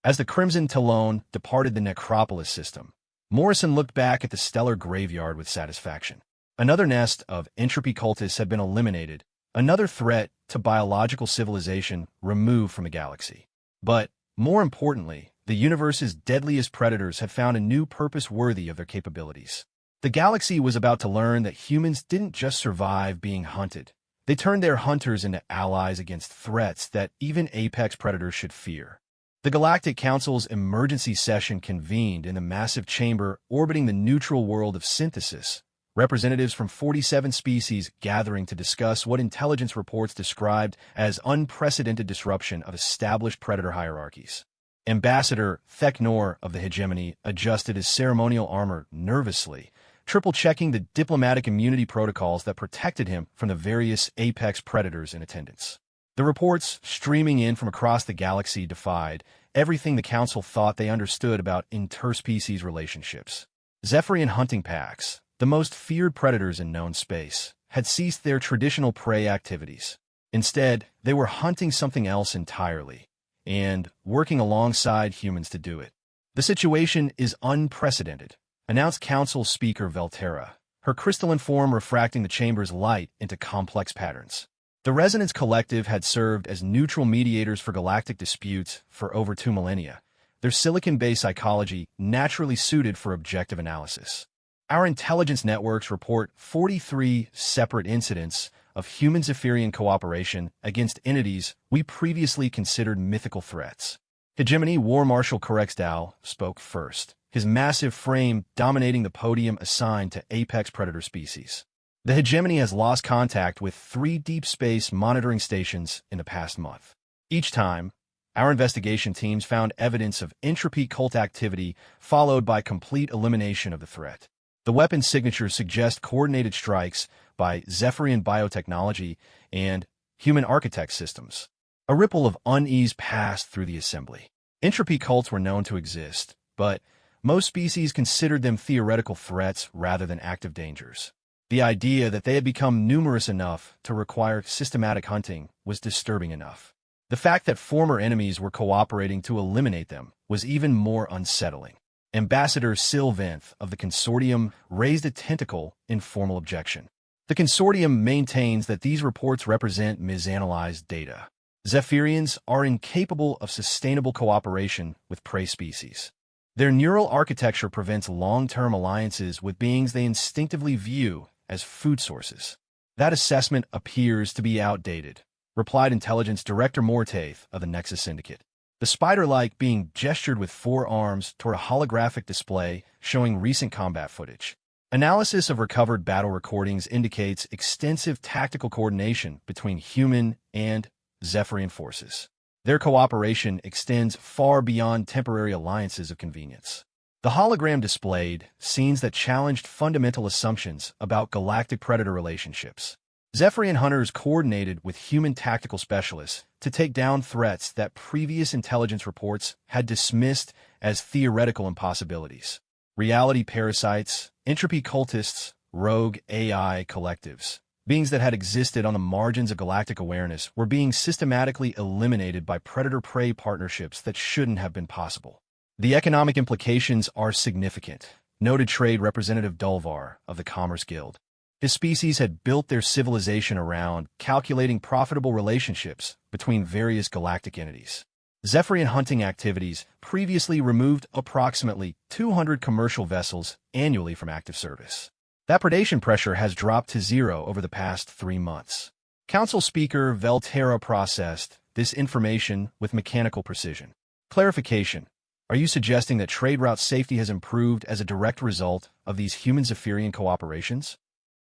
As the Crimson Talon departed the Necropolis system, Morrison looked back at the stellar graveyard with satisfaction. Another nest of entropy cultists had been eliminated, another threat to biological civilization removed from the galaxy. But, more importantly, the universe's deadliest predators had found a new purpose worthy of their capabilities. The galaxy was about to learn that humans didn't just survive being hunted. They turned their hunters into allies against threats that even apex predators should fear. The Galactic Council's emergency session convened in the massive chamber orbiting the neutral world of Synthesis, representatives from 47 species gathering to discuss what intelligence reports described as unprecedented disruption of established predator hierarchies. Ambassador Theknor of the Hegemony adjusted his ceremonial armor nervously, triple-checking the diplomatic immunity protocols that protected him from the various apex predators in attendance. The reports streaming in from across the galaxy defied everything the Council thought they understood about interspecies relationships. Zephyrian hunting packs, the most feared predators in known space, had ceased their traditional prey activities. Instead, they were hunting something else entirely, and working alongside humans to do it. The situation is unprecedented, announced Council Speaker Velterra, her crystalline form refracting the chamber's light into complex patterns. The Resonance Collective had served as neutral mediators for galactic disputes for over 2 millennia, their silicon-based psychology naturally suited for objective analysis. Our intelligence networks report 43 separate incidents of human-Zephyrian cooperation against entities we previously considered mythical threats. Hegemony War Marshal Corexdal spoke first, his massive frame dominating the podium assigned to apex predator species. The Hegemony has lost contact with 3 deep space monitoring stations in the past month. Each time, our investigation teams found evidence of entropy cult activity followed by complete elimination of the threat. The weapon signatures suggest coordinated strikes by Zephyrian biotechnology and human architect systems. A ripple of unease passed through the assembly. Entropy cults were known to exist, but most species considered them theoretical threats rather than active dangers. The idea that they had become numerous enough to require systematic hunting was disturbing enough. The fact that former enemies were cooperating to eliminate them was even more unsettling. Ambassador Sylvanth of the consortium raised a tentacle in formal objection. The consortium maintains that these reports represent misanalyzed data. Zephyrians are incapable of sustainable cooperation with prey species. Their neural architecture prevents long-term alliances with beings they instinctively view as food sources. That assessment appears to be outdated, replied Intelligence Director Mortaith of the Nexus Syndicate. The spider-like being gestured with 4 arms toward a holographic display showing recent combat footage. Analysis of recovered battle recordings indicates extensive tactical coordination between human and Zephyrian forces. Their cooperation extends far beyond temporary alliances of convenience. The hologram displayed scenes that challenged fundamental assumptions about galactic predator relationships. Zephyrian hunters coordinated with human tactical specialists to take down threats that previous intelligence reports had dismissed as theoretical impossibilities. Reality parasites, entropy cultists, rogue AI collectives. Beings that had existed on the margins of galactic awareness were being systematically eliminated by predator-prey partnerships that shouldn't have been possible. The economic implications are significant, noted Trade Representative Dulvar of the Commerce Guild. His species had built their civilization around calculating profitable relationships between various galactic entities. Zephyrian hunting activities previously removed approximately 200 commercial vessels annually from active service. That predation pressure has dropped to 0 over the past 3 months. Council Speaker Velterra processed this information with mechanical precision. Clarification. Are you suggesting that trade route safety has improved as a direct result of these human-Zephyrian cooperations?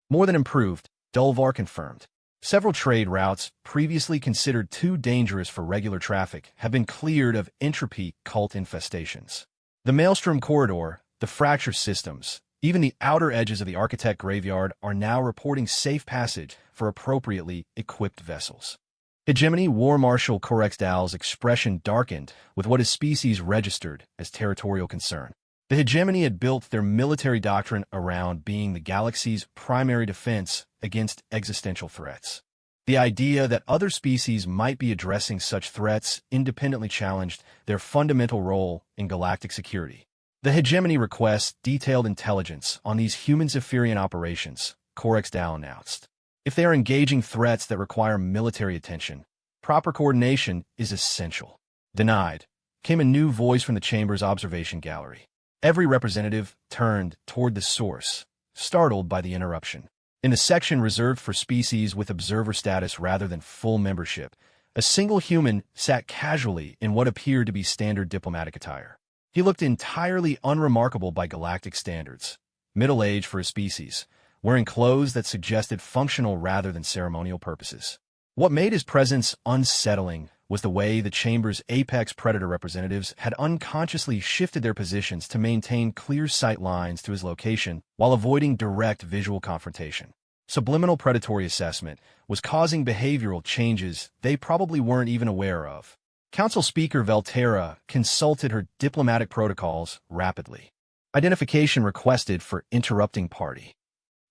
More than improved, Dulvar confirmed. Several trade routes, previously considered too dangerous for regular traffic, have been cleared of entropy cult infestations. The Maelstrom Corridor, the fracture systems, even the outer edges of the Architect Graveyard are now reporting safe passage for appropriately equipped vessels. Hegemony War Marshal Corexdal's expression darkened with what his species registered as territorial concern. The Hegemony had built their military doctrine around being the galaxy's primary defense against existential threats. The idea that other species might be addressing such threats independently challenged their fundamental role in galactic security. The Hegemony requests detailed intelligence on these human Zephyrian operations, Corexdal announced. If they are engaging threats that require military attention, proper coordination is essential. Denied, came a new voice from the Chamber's observation gallery. Every representative turned toward the source, startled by the interruption. In the section reserved for species with observer status rather than full membership, a single human sat casually in what appeared to be standard diplomatic attire. He looked entirely unremarkable by galactic standards, middle-aged for his species, wearing clothes that suggested functional rather than ceremonial purposes. What made his presence unsettling was the way the Chamber's apex predator representatives had unconsciously shifted their positions to maintain clear sight lines to his location while avoiding direct visual confrontation. Subliminal predatory assessment was causing behavioral changes they probably weren't even aware of. Council Speaker Velterra consulted her diplomatic protocols rapidly. Identification requested for interrupting party.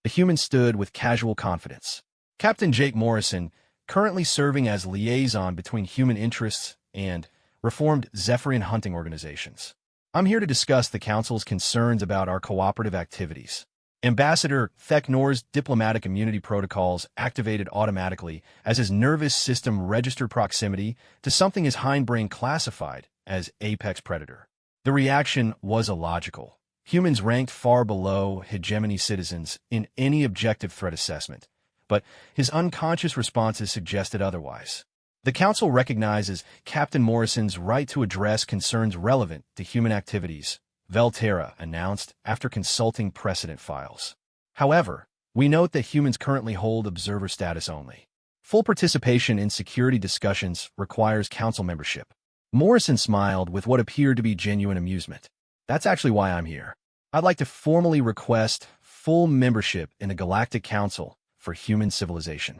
The human stood with casual confidence. Captain Jake Morrison, currently serving as liaison between human interests and reformed Zephyrian hunting organizations. I'm here to discuss the Council's concerns about our cooperative activities. Ambassador Theknor's diplomatic immunity protocols activated automatically as his nervous system registered proximity to something his hindbrain classified as apex predator. The reaction was illogical. Humans ranked far below hegemony citizens in any objective threat assessment, but his unconscious responses suggested otherwise. The Council recognizes Captain Morrison's right to address concerns relevant to human activities, Velterra announced after consulting precedent files. However, we note that humans currently hold observer status only. Full participation in security discussions requires Council membership. Morrison smiled with what appeared to be genuine amusement. That's actually why I'm here. I'd like to formally request full membership in the Galactic Council for Human Civilization.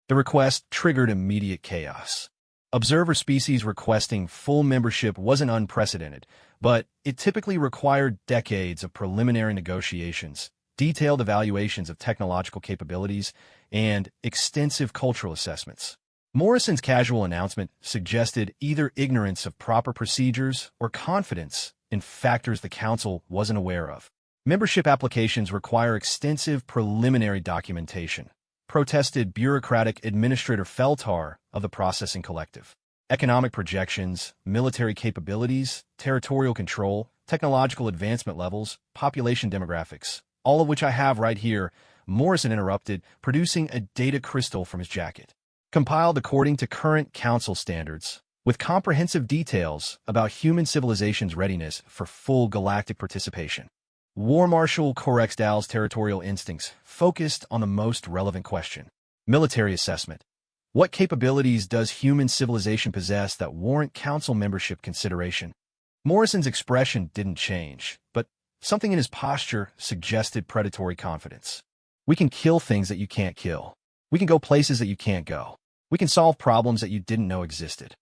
The request triggered immediate chaos. Observer species requesting full membership wasn't unprecedented, but it typically required decades of preliminary negotiations, detailed evaluations of technological capabilities, and extensive cultural assessments. Morrison's casual announcement suggested either ignorance of proper procedures or confidence in factors the Council wasn't aware of. Membership applications require extensive preliminary documentation, protested bureaucratic administrator Feltar of the Processing Collective. Economic projections, military capabilities, territorial control, technological advancement levels, population demographics, all of which I have right here, Morrison interrupted, producing a data crystal from his jacket. Compiled according to current Council standards, with comprehensive details about human civilization's readiness for full galactic participation. War Marshal Corexdal's territorial instincts focused on the most relevant question. Military assessment. What capabilities does human civilization possess that warrant Council membership consideration? Morrison's expression didn't change, but something in his posture suggested predatory confidence. We can kill things that you can't kill. We can go places that you can't go. We can solve problems that you didn't know existed.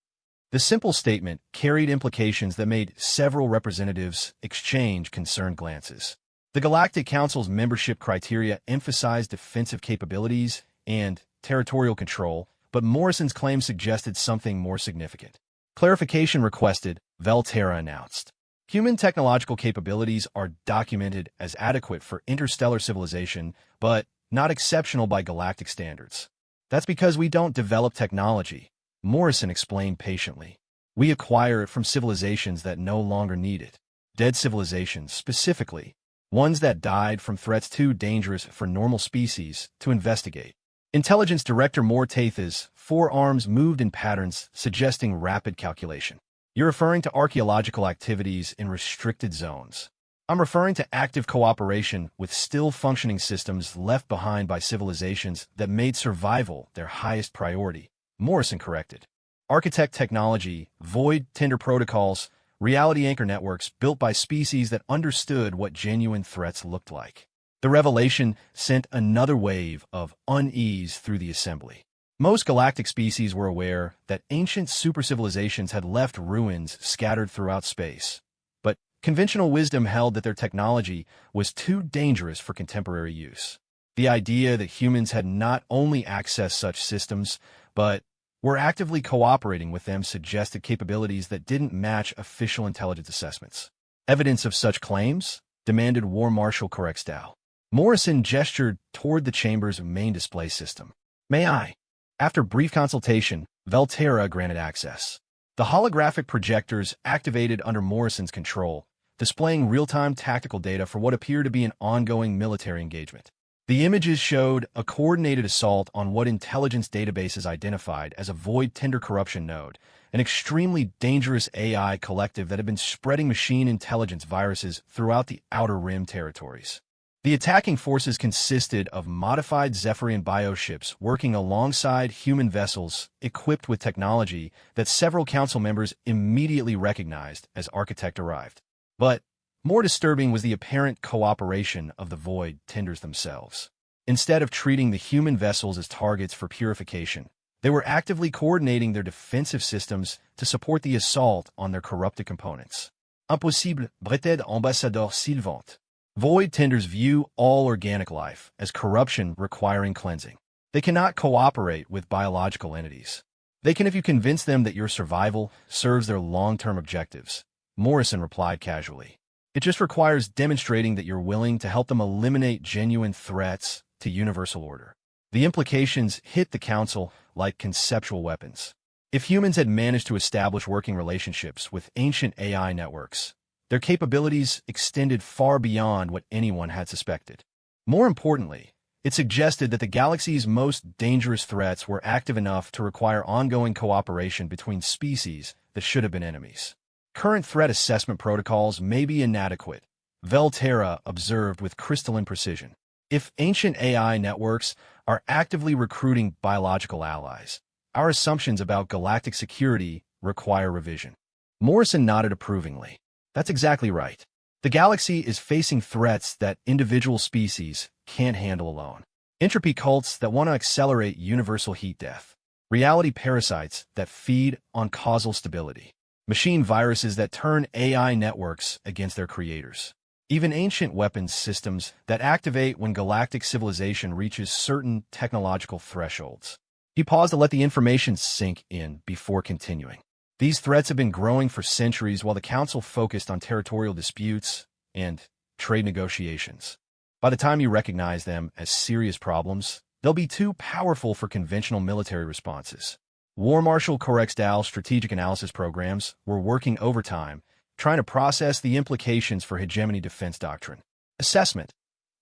The simple statement carried implications that made several representatives exchange concerned glances. The Galactic Council's membership criteria emphasized defensive capabilities and territorial control, but Morrison's claim suggested something more significant. Clarification requested, Velterra announced. Human technological capabilities are documented as adequate for interstellar civilization, but not exceptional by galactic standards. That's because we don't develop technology, Morrison explained patiently. We acquire it from civilizations that no longer need it. Dead civilizations, specifically. Ones that died from threats too dangerous for normal species to investigate. Intelligence Director Mortath's forearms moved in patterns suggesting rapid calculation. You're referring to archaeological activities in restricted zones. I'm referring to active cooperation with still-functioning systems left behind by civilizations that made survival their highest priority. Morrison corrected. Architect technology, void tender protocols, reality anchor networks built by species that understood what genuine threats looked like. The revelation sent another wave of unease through the assembly. Most galactic species were aware that ancient supercivilizations had left ruins scattered throughout space, but conventional wisdom held that their technology was too dangerous for contemporary use. The idea that humans had not only accessed such systems, but were actively cooperating with them suggested capabilities that didn't match official intelligence assessments. Evidence of such claims? Demanded War Marshal Corexdal. Morrison gestured toward the chamber's main display system. May I? After brief consultation, Velterra granted access. The holographic projectors activated under Morrison's control, displaying real-time tactical data for what appeared to be an ongoing military engagement. The images showed a coordinated assault on what intelligence databases identified as a void tender corruption node, an extremely dangerous AI collective that had been spreading machine intelligence viruses throughout the Outer Rim territories. The attacking forces consisted of modified Zephyrian bioships working alongside human vessels equipped with technology that several council members immediately recognized as Architect arrived. But more disturbing was the apparent cooperation of the void tenders themselves. Instead of treating the human vessels as targets for purification, they were actively coordinating their defensive systems to support the assault on their corrupted components. Impossible, breted ambassadeur Sylvant. Void tenders view all organic life as corruption requiring cleansing. They cannot cooperate with biological entities. They can if you convince them that your survival serves their long-term objectives, Morrison replied casually. It just requires demonstrating that you're willing to help them eliminate genuine threats to universal order. The implications hit the Council like conceptual weapons. If humans had managed to establish working relationships with ancient AI networks, their capabilities extended far beyond what anyone had suspected. More importantly, it suggested that the galaxy's most dangerous threats were active enough to require ongoing cooperation between species that should have been enemies. Current threat assessment protocols may be inadequate, Velterra observed with crystalline precision. If ancient AI networks are actively recruiting biological allies, our assumptions about galactic security require revision. Morrison nodded approvingly. That's exactly right. The galaxy is facing threats that individual species can't handle alone. Entropy cults that want to accelerate universal heat death. Reality parasites that feed on causal stability. Machine viruses that turn AI networks against their creators. Even ancient weapons systems that activate when galactic civilization reaches certain technological thresholds. He paused to let the information sink in before continuing. These threats have been growing for centuries while the Council focused on territorial disputes and trade negotiations. By the time you recognize them as serious problems, they'll be too powerful for conventional military responses. War Marshal Corexdal's strategic analysis programs were working overtime, trying to process the implications for hegemony defense doctrine. Assessment.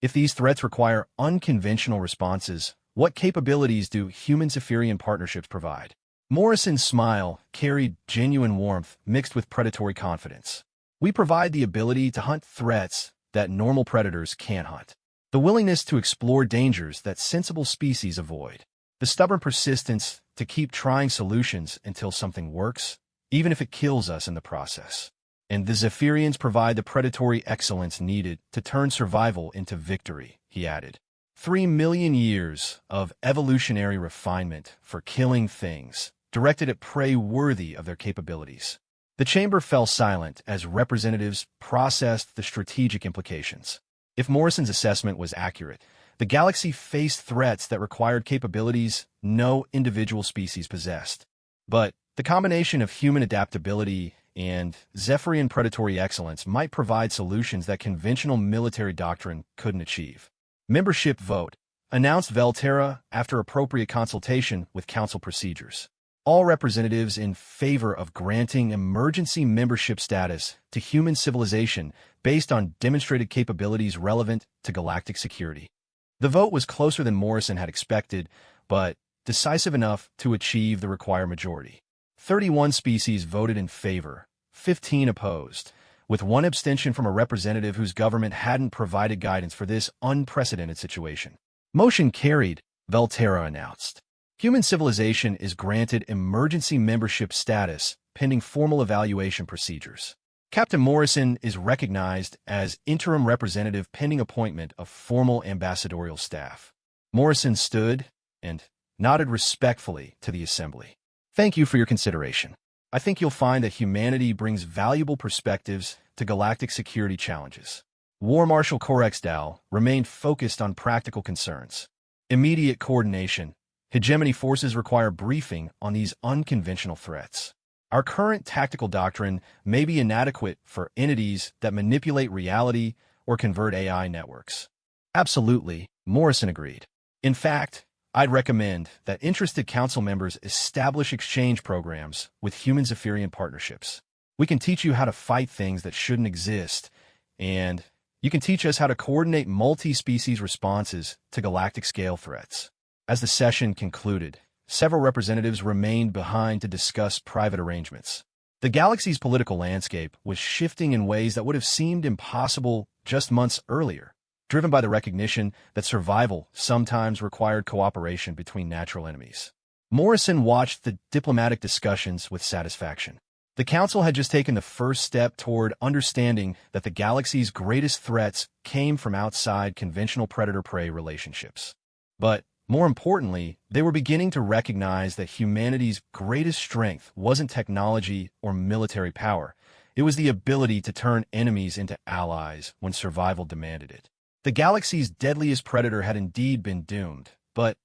If these threats require unconventional responses, what capabilities do human-Zephyrian partnerships provide? Morrison's smile carried genuine warmth mixed with predatory confidence. We provide the ability to hunt threats that normal predators can't hunt. The willingness to explore dangers that sensible species avoid. The stubborn persistence to keep trying solutions until something works, even if it kills us in the process. And the Zephyrians provide the predatory excellence needed to turn survival into victory, he added. 3 million years of evolutionary refinement for killing things, directed at prey worthy of their capabilities. The chamber fell silent as representatives processed the strategic implications. If Morrison's assessment was accurate, the galaxy faced threats that required capabilities no individual species possessed. But the combination of human adaptability and Zephyrian predatory excellence might provide solutions that conventional military doctrine couldn't achieve. Membership vote, announced Velterra after appropriate consultation with Council procedures. All representatives in favor of granting emergency membership status to human civilization based on demonstrated capabilities relevant to galactic security. The vote was closer than Morrison had expected, but decisive enough to achieve the required majority. 31 species voted in favor, 15 opposed, with one abstention from a representative whose government hadn't provided guidance for this unprecedented situation. Motion carried, Velterra announced. Human civilization is granted emergency membership status pending formal evaluation procedures. Captain Morrison is recognized as interim representative pending appointment of formal ambassadorial staff. Morrison stood and nodded respectfully to the assembly. Thank you for your consideration. I think you'll find that humanity brings valuable perspectives to galactic security challenges. War Marshal Corexdal remained focused on practical concerns. Immediate coordination. Hegemony forces require briefing on these unconventional threats. Our current tactical doctrine may be inadequate for entities that manipulate reality or convert AI networks. Absolutely, Morrison agreed. In fact, I'd recommend that interested council members establish exchange programs with human Zephyrian partnerships. We can teach you how to fight things that shouldn't exist, and you can teach us how to coordinate multi-species responses to galactic-scale threats. As the session concluded, several representatives remained behind to discuss private arrangements. The galaxy's political landscape was shifting in ways that would have seemed impossible just months earlier, driven by the recognition that survival sometimes required cooperation between natural enemies. Morrison watched the diplomatic discussions with satisfaction. The Council had just taken the first step toward understanding that the galaxy's greatest threats came from outside conventional predator-prey relationships. But more importantly, they were beginning to recognize that humanity's greatest strength wasn't technology or military power. It was the ability to turn enemies into allies when survival demanded it. The galaxy's deadliest predator had indeed been doomed, but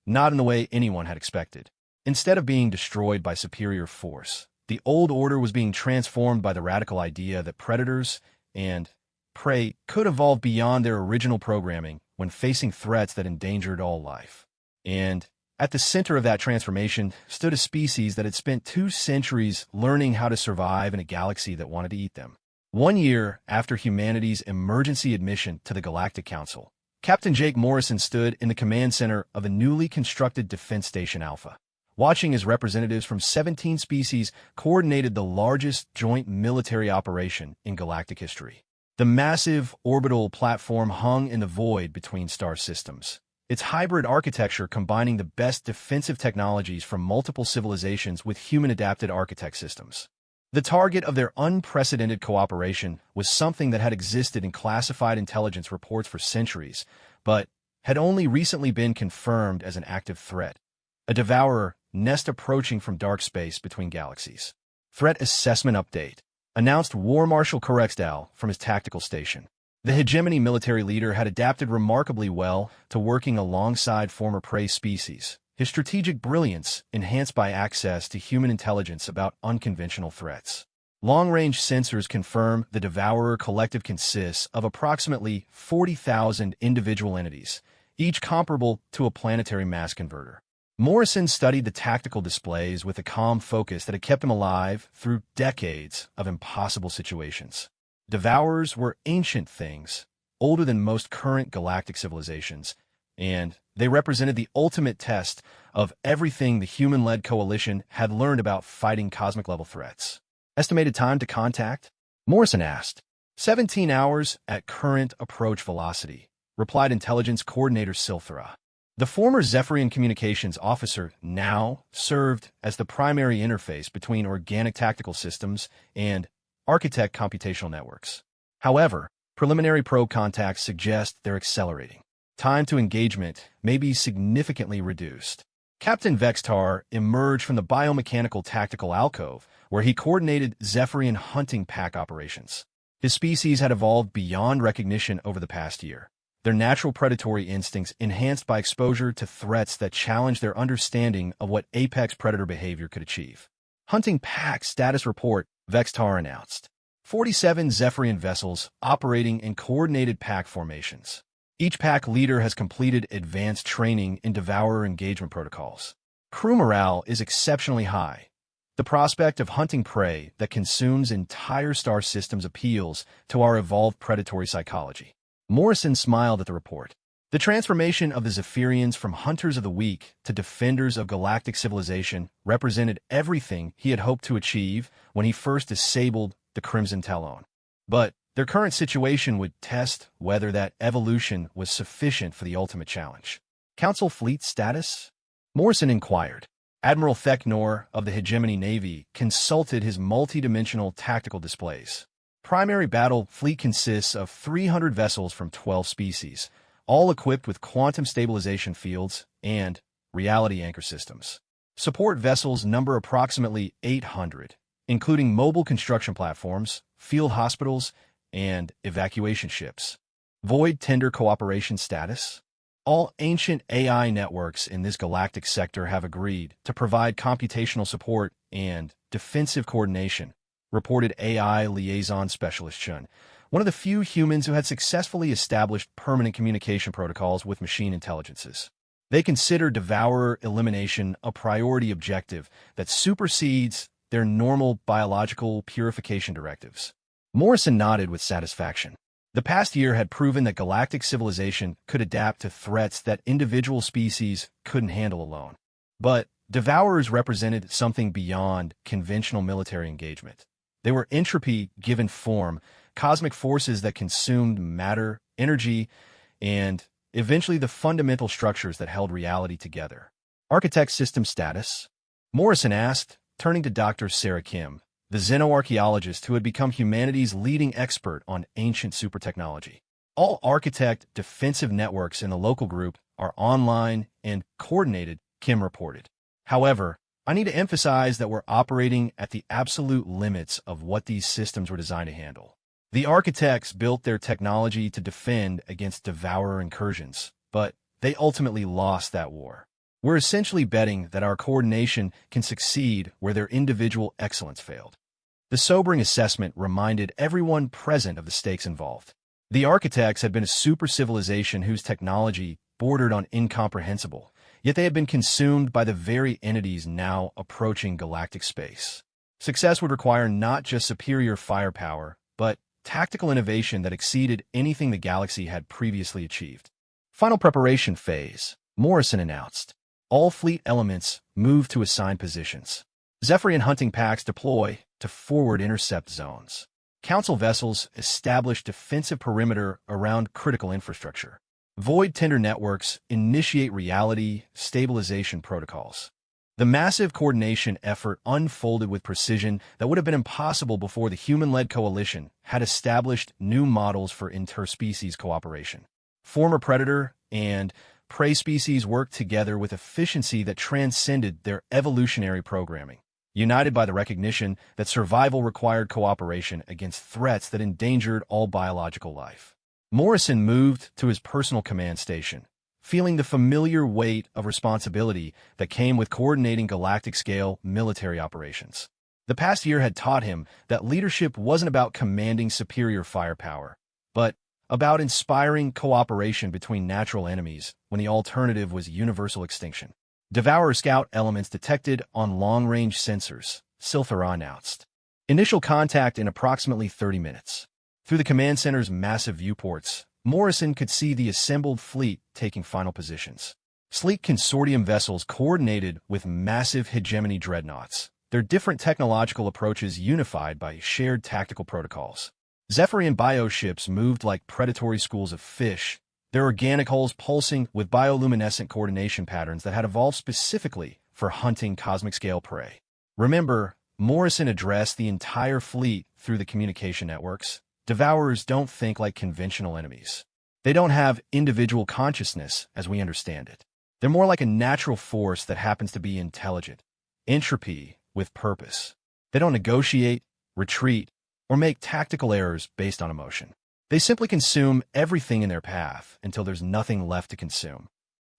not in the way anyone had expected. Instead of being destroyed by superior force, the old order was being transformed by the radical idea that predators and prey could evolve beyond their original programming when facing threats that endangered all life. And at the center of that transformation stood a species that had spent 2 centuries learning how to survive in a galaxy that wanted to eat them. 1 year after humanity's emergency admission to the Galactic Council, Captain Jake Morrison stood in the command center of a newly constructed Defense Station Alpha, watching as representatives from 17 species coordinated the largest joint military operation in galactic history. The massive orbital platform hung in the void between star systems, its hybrid architecture combining the best defensive technologies from multiple civilizations with human-adapted architect systems. The target of their unprecedented cooperation was something that had existed in classified intelligence reports for centuries, but had only recently been confirmed as an active threat. A devourer nest approaching from dark space between galaxies. Threat Assessment Update. Announced War Marshal Corexdal from his tactical station. The hegemony military leader had adapted remarkably well to working alongside former prey species. his strategic brilliance enhanced by access to human intelligence about unconventional threats. Long-range sensors confirm the Devourer collective consists of approximately 40,000 individual entities, each comparable to a planetary mass converter. Morrison studied the tactical displays with a calm focus that had kept him alive through decades of impossible situations. Devourers were ancient things, older than most current galactic civilizations, and they represented the ultimate test of everything the human-led coalition had learned about fighting cosmic-level threats. Estimated time to contact? Morrison asked. 17 hours at current approach velocity, replied Intelligence Coordinator Silthera. The former Zephyrian Communications Officer now served as the primary interface between organic tactical systems and architect computational networks. However, preliminary probe contacts suggest they're accelerating. Time to engagement may be significantly reduced. Captain Vextar emerged from the biomechanical tactical alcove, where he coordinated Zephyrian hunting pack operations. His species had evolved beyond recognition over the past year, their natural predatory instincts enhanced by exposure to threats that challenged their understanding of what apex predator behavior could achieve. Hunting pack status report, Vextar announced. 47 Zephyrian vessels operating in coordinated pack formations. Each pack leader has completed advanced training in Devourer engagement protocols. Crew morale is exceptionally high. The prospect of hunting prey that consumes entire star systems appeals to our evolved predatory psychology. Morrison smiled at the report. The transformation of the Zephyrians from hunters of the weak to defenders of galactic civilization represented everything he had hoped to achieve when he first disabled the Crimson Talon. But their current situation would test whether that evolution was sufficient for the ultimate challenge. Council fleet status? Morrison inquired. Admiral Theknor of the Hegemony Navy consulted his multi-dimensional tactical displays. Primary battle fleet consists of 300 vessels from 12 species, all equipped with quantum stabilization fields and reality anchor systems. Support vessels number approximately 800, including mobile construction platforms, field hospitals, and evacuation ships. Void tender cooperation status? All ancient AI networks in this galactic sector have agreed to provide computational support and defensive coordination, reported AI Liaison Specialist Chun, one of the few humans who had successfully established permanent communication protocols with machine intelligences. They consider Devourer elimination a priority objective that supersedes their normal biological purification directives. Morrison nodded with satisfaction. The past year had proven that galactic civilization could adapt to threats that individual species couldn't handle alone. But Devourers represented something beyond conventional military engagement. They were entropy given form, cosmic forces that consumed matter, energy, and eventually the fundamental structures that held reality together. Architect system status? Morrison asked, turning to Dr. Sarah Kim, the xenoarchaeologist who had become humanity's leading expert on ancient supertechnology. All architect defensive networks in the local group are online and coordinated, Kim reported. However, I need to emphasize that we're operating at the absolute limits of what these systems were designed to handle. The architects built their technology to defend against Devourer incursions, but they ultimately lost that war. We're essentially betting that our coordination can succeed where their individual excellence failed. The sobering assessment reminded everyone present of the stakes involved. The architects had been a super civilization whose technology bordered on incomprehensible, yet they had been consumed by the very entities now approaching galactic space. Success would require not just superior firepower, but tactical innovation that exceeded anything the galaxy had previously achieved. Final preparation phase, Morrison announced. All fleet elements move to assigned positions. Zephyrian hunting packs deploy to forward intercept zones. Council vessels establish defensive perimeter around critical infrastructure. Void tender networks initiate reality stabilization protocols. The massive coordination effort unfolded with precision that would have been impossible before the human-led coalition had established new models for interspecies cooperation. Former predator and prey species worked together with efficiency that transcended their evolutionary programming, united by the recognition that survival required cooperation against threats that endangered all biological life. Morrison moved to his personal command station, feeling the familiar weight of responsibility that came with coordinating galactic-scale military operations. The past year had taught him that leadership wasn't about commanding superior firepower, but about inspiring cooperation between natural enemies when the alternative was universal extinction. Devourer Scout elements detected on long-range sensors, Silthara announced. Initial contact in approximately 30 minutes. Through the command center's massive viewports, Morrison could see the assembled fleet taking final positions. Sleek consortium vessels coordinated with massive hegemony dreadnoughts, their different technological approaches unified by shared tactical protocols. Zephyrian bioships moved like predatory schools of fish, their organic hulls pulsing with bioluminescent coordination patterns that had evolved specifically for hunting cosmic-scale prey. Remember, Morrison addressed the entire fleet through the communication networks. Devourers don't think like conventional enemies. They don't have individual consciousness as we understand it. They're more like a natural force that happens to be intelligent. Entropy with purpose. They don't negotiate, retreat, or make tactical errors based on emotion. They simply consume everything in their path until there's nothing left to consume.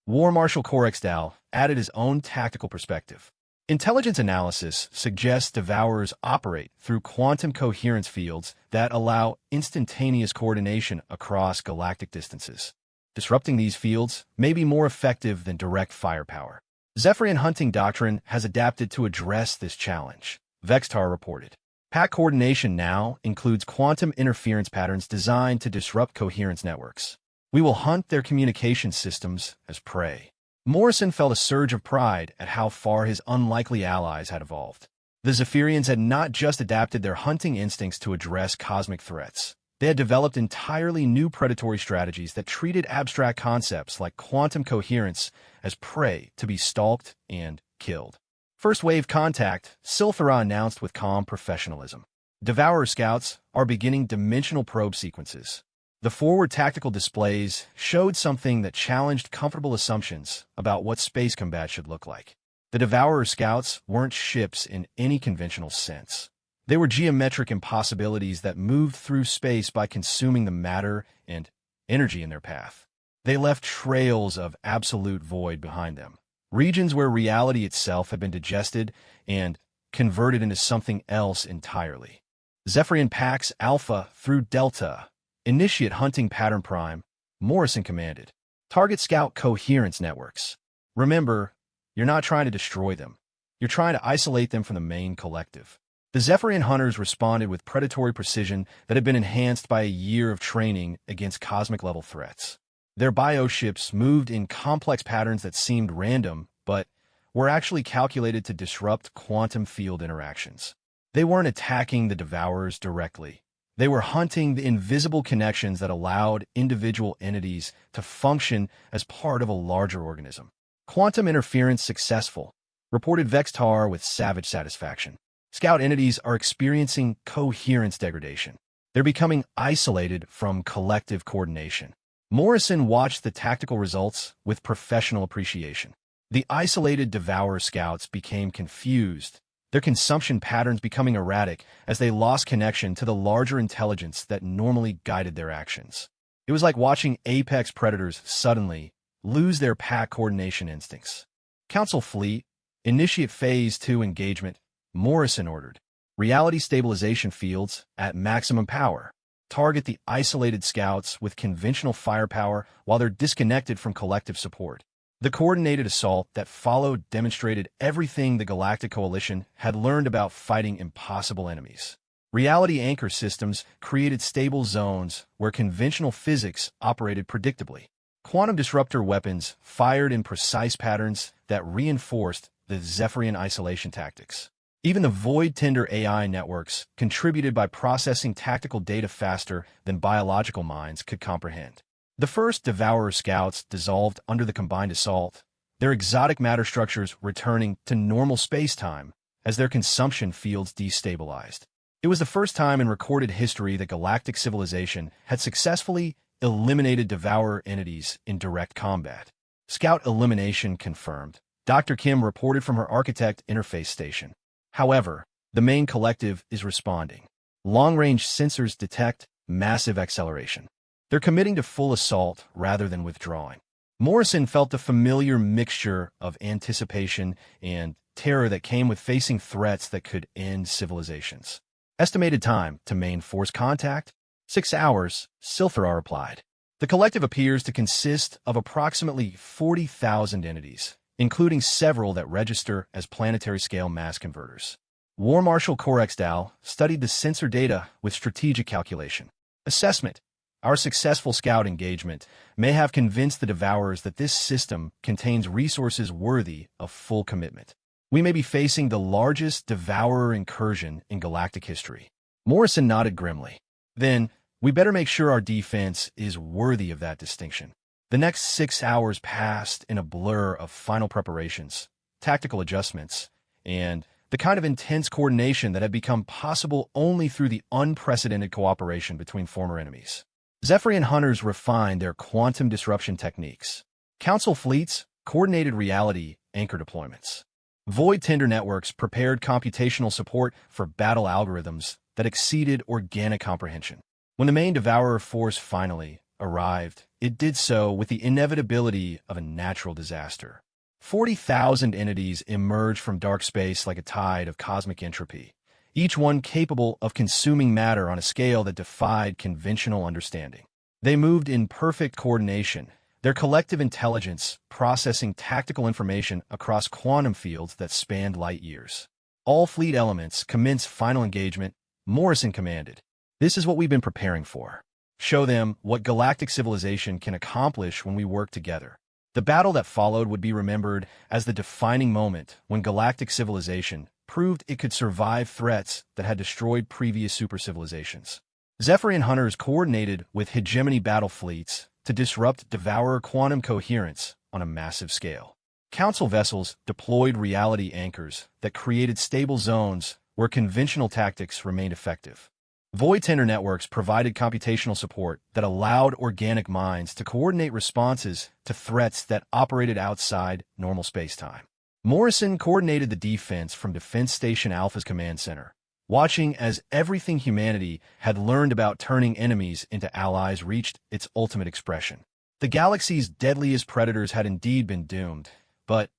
War Marshal Corexdal added his own tactical perspective. Intelligence analysis suggests devourers operate through quantum coherence fields that allow instantaneous coordination across galactic distances. Disrupting these fields may be more effective than direct firepower. Zephyrian hunting doctrine has adapted to address this challenge, Vextar reported. Pack coordination now includes quantum interference patterns designed to disrupt coherence networks. We will hunt their communication systems as prey. Morrison felt a surge of pride at how far his unlikely allies had evolved. The Zephyrians had not just adapted their hunting instincts to address cosmic threats. They had developed entirely new predatory strategies that treated abstract concepts like quantum coherence as prey to be stalked and killed. First wave contact, Silthara announced with calm professionalism. Devourer scouts are beginning dimensional probe sequences. The forward tactical displays showed something that challenged comfortable assumptions about what space combat should look like. The Devourer scouts weren't ships in any conventional sense. They were geometric impossibilities that moved through space by consuming the matter and energy in their path. They left trails of absolute void behind them, regions where reality itself had been digested and converted into something else entirely. Zephyrian Pax Alpha through Delta. Initiate hunting pattern prime, Morrison commanded. Target scout coherence networks. Remember, you're not trying to destroy them. You're trying to isolate them from the main collective. The Zephyrian hunters responded with predatory precision that had been enhanced by a year of training against cosmic-level threats. Their bioships moved in complex patterns that seemed random, but were actually calculated to disrupt quantum field interactions. They weren't attacking the Devourers directly. They were hunting the invisible connections that allowed individual entities to function as part of a larger organism. Quantum interference successful, reported Vextar with savage satisfaction. Scout entities are experiencing coherence degradation. They're becoming isolated from collective coordination. Morrison watched the tactical results with professional appreciation. The isolated Devourer scouts became confused, their consumption patterns becoming erratic as they lost connection to the larger intelligence that normally guided their actions. It was like watching apex predators suddenly lose their pack coordination instincts. Council Fleet, initiate Phase 2 engagement, Morrison ordered. Reality stabilization fields at maximum power. Target the isolated scouts with conventional firepower while they're disconnected from collective support. The coordinated assault that followed demonstrated everything the Galactic Coalition had learned about fighting impossible enemies. Reality anchor systems created stable zones where conventional physics operated predictably. Quantum disruptor weapons fired in precise patterns that reinforced the Zephyrian isolation tactics. Even the Void Tender AI networks contributed by processing tactical data faster than biological minds could comprehend. The first Devourer scouts dissolved under the combined assault, their exotic matter structures returning to normal space-time as their consumption fields destabilized. It was the first time in recorded history that galactic civilization had successfully eliminated Devourer entities in direct combat. Scout elimination confirmed, Dr. Kim reported from her Architect interface station. However, the main collective is responding. Long-range sensors detect massive acceleration. They're committing to full assault rather than withdrawing. Morrison felt a familiar mixture of anticipation and terror that came with facing threats that could end civilizations. Estimated time to main force contact? 6 hours, Silthara replied. The collective appears to consist of approximately 40,000 entities, including several that register as planetary-scale mass converters. War Marshal Corexdal studied the sensor data with strategic calculation. Assessment. Our successful scout engagement may have convinced the Devourers that this system contains resources worthy of full commitment. We may be facing the largest Devourer incursion in galactic history. Morrison nodded grimly. Then, we better make sure our defense is worthy of that distinction. The next 6 hours passed in a blur of final preparations, tactical adjustments, and the kind of intense coordination that had become possible only through the unprecedented cooperation between former enemies. Zephyrian hunters refined their quantum disruption techniques. Council fleets coordinated reality anchor deployments. Void Tender networks prepared computational support for battle algorithms that exceeded organic comprehension. When the main Devourer force finally arrived, it did so with the inevitability of a natural disaster. 40,000 entities emerged from dark space like a tide of cosmic entropy, each one capable of consuming matter on a scale that defied conventional understanding. They moved in perfect coordination, their collective intelligence processing tactical information across quantum fields that spanned light years. All fleet elements commenced final engagement, Morrison commanded. This is what we've been preparing for. Show them what galactic civilization can accomplish when we work together. The battle that followed would be remembered as the defining moment when galactic civilization proved it could survive threats that had destroyed previous supercivilizations. Zephyrian hunters coordinated with hegemony battle fleets to disrupt Devourer quantum coherence on a massive scale. Council vessels deployed reality anchors that created stable zones where conventional tactics remained effective. Void Tender networks provided computational support that allowed organic minds to coordinate responses to threats that operated outside normal spacetime. Morrison coordinated the defense from Defense Station Alpha's command center, watching as everything humanity had learned about turning enemies into allies reached its ultimate expression. The galaxy's deadliest predators had indeed been doomed, but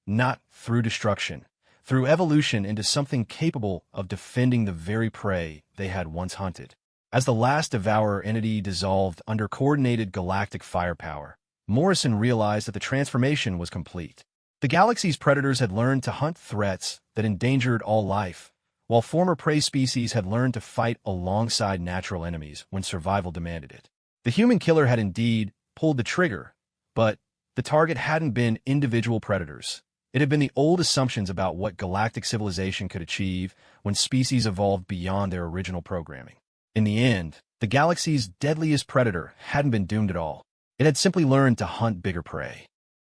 not through destruction, through evolution into something capable of defending the very prey they had once hunted. As the last Devourer entity dissolved under coordinated galactic firepower, Morrison realized that the transformation was complete. The galaxy's predators had learned to hunt threats that endangered all life, while former prey species had learned to fight alongside natural enemies when survival demanded it. The human killer had indeed pulled the trigger, but the target hadn't been individual predators. It had been the old assumptions about what galactic civilization could achieve when species evolved beyond their original programming. In the end, the galaxy's deadliest predator hadn't been doomed at all. It had simply learned to hunt bigger prey.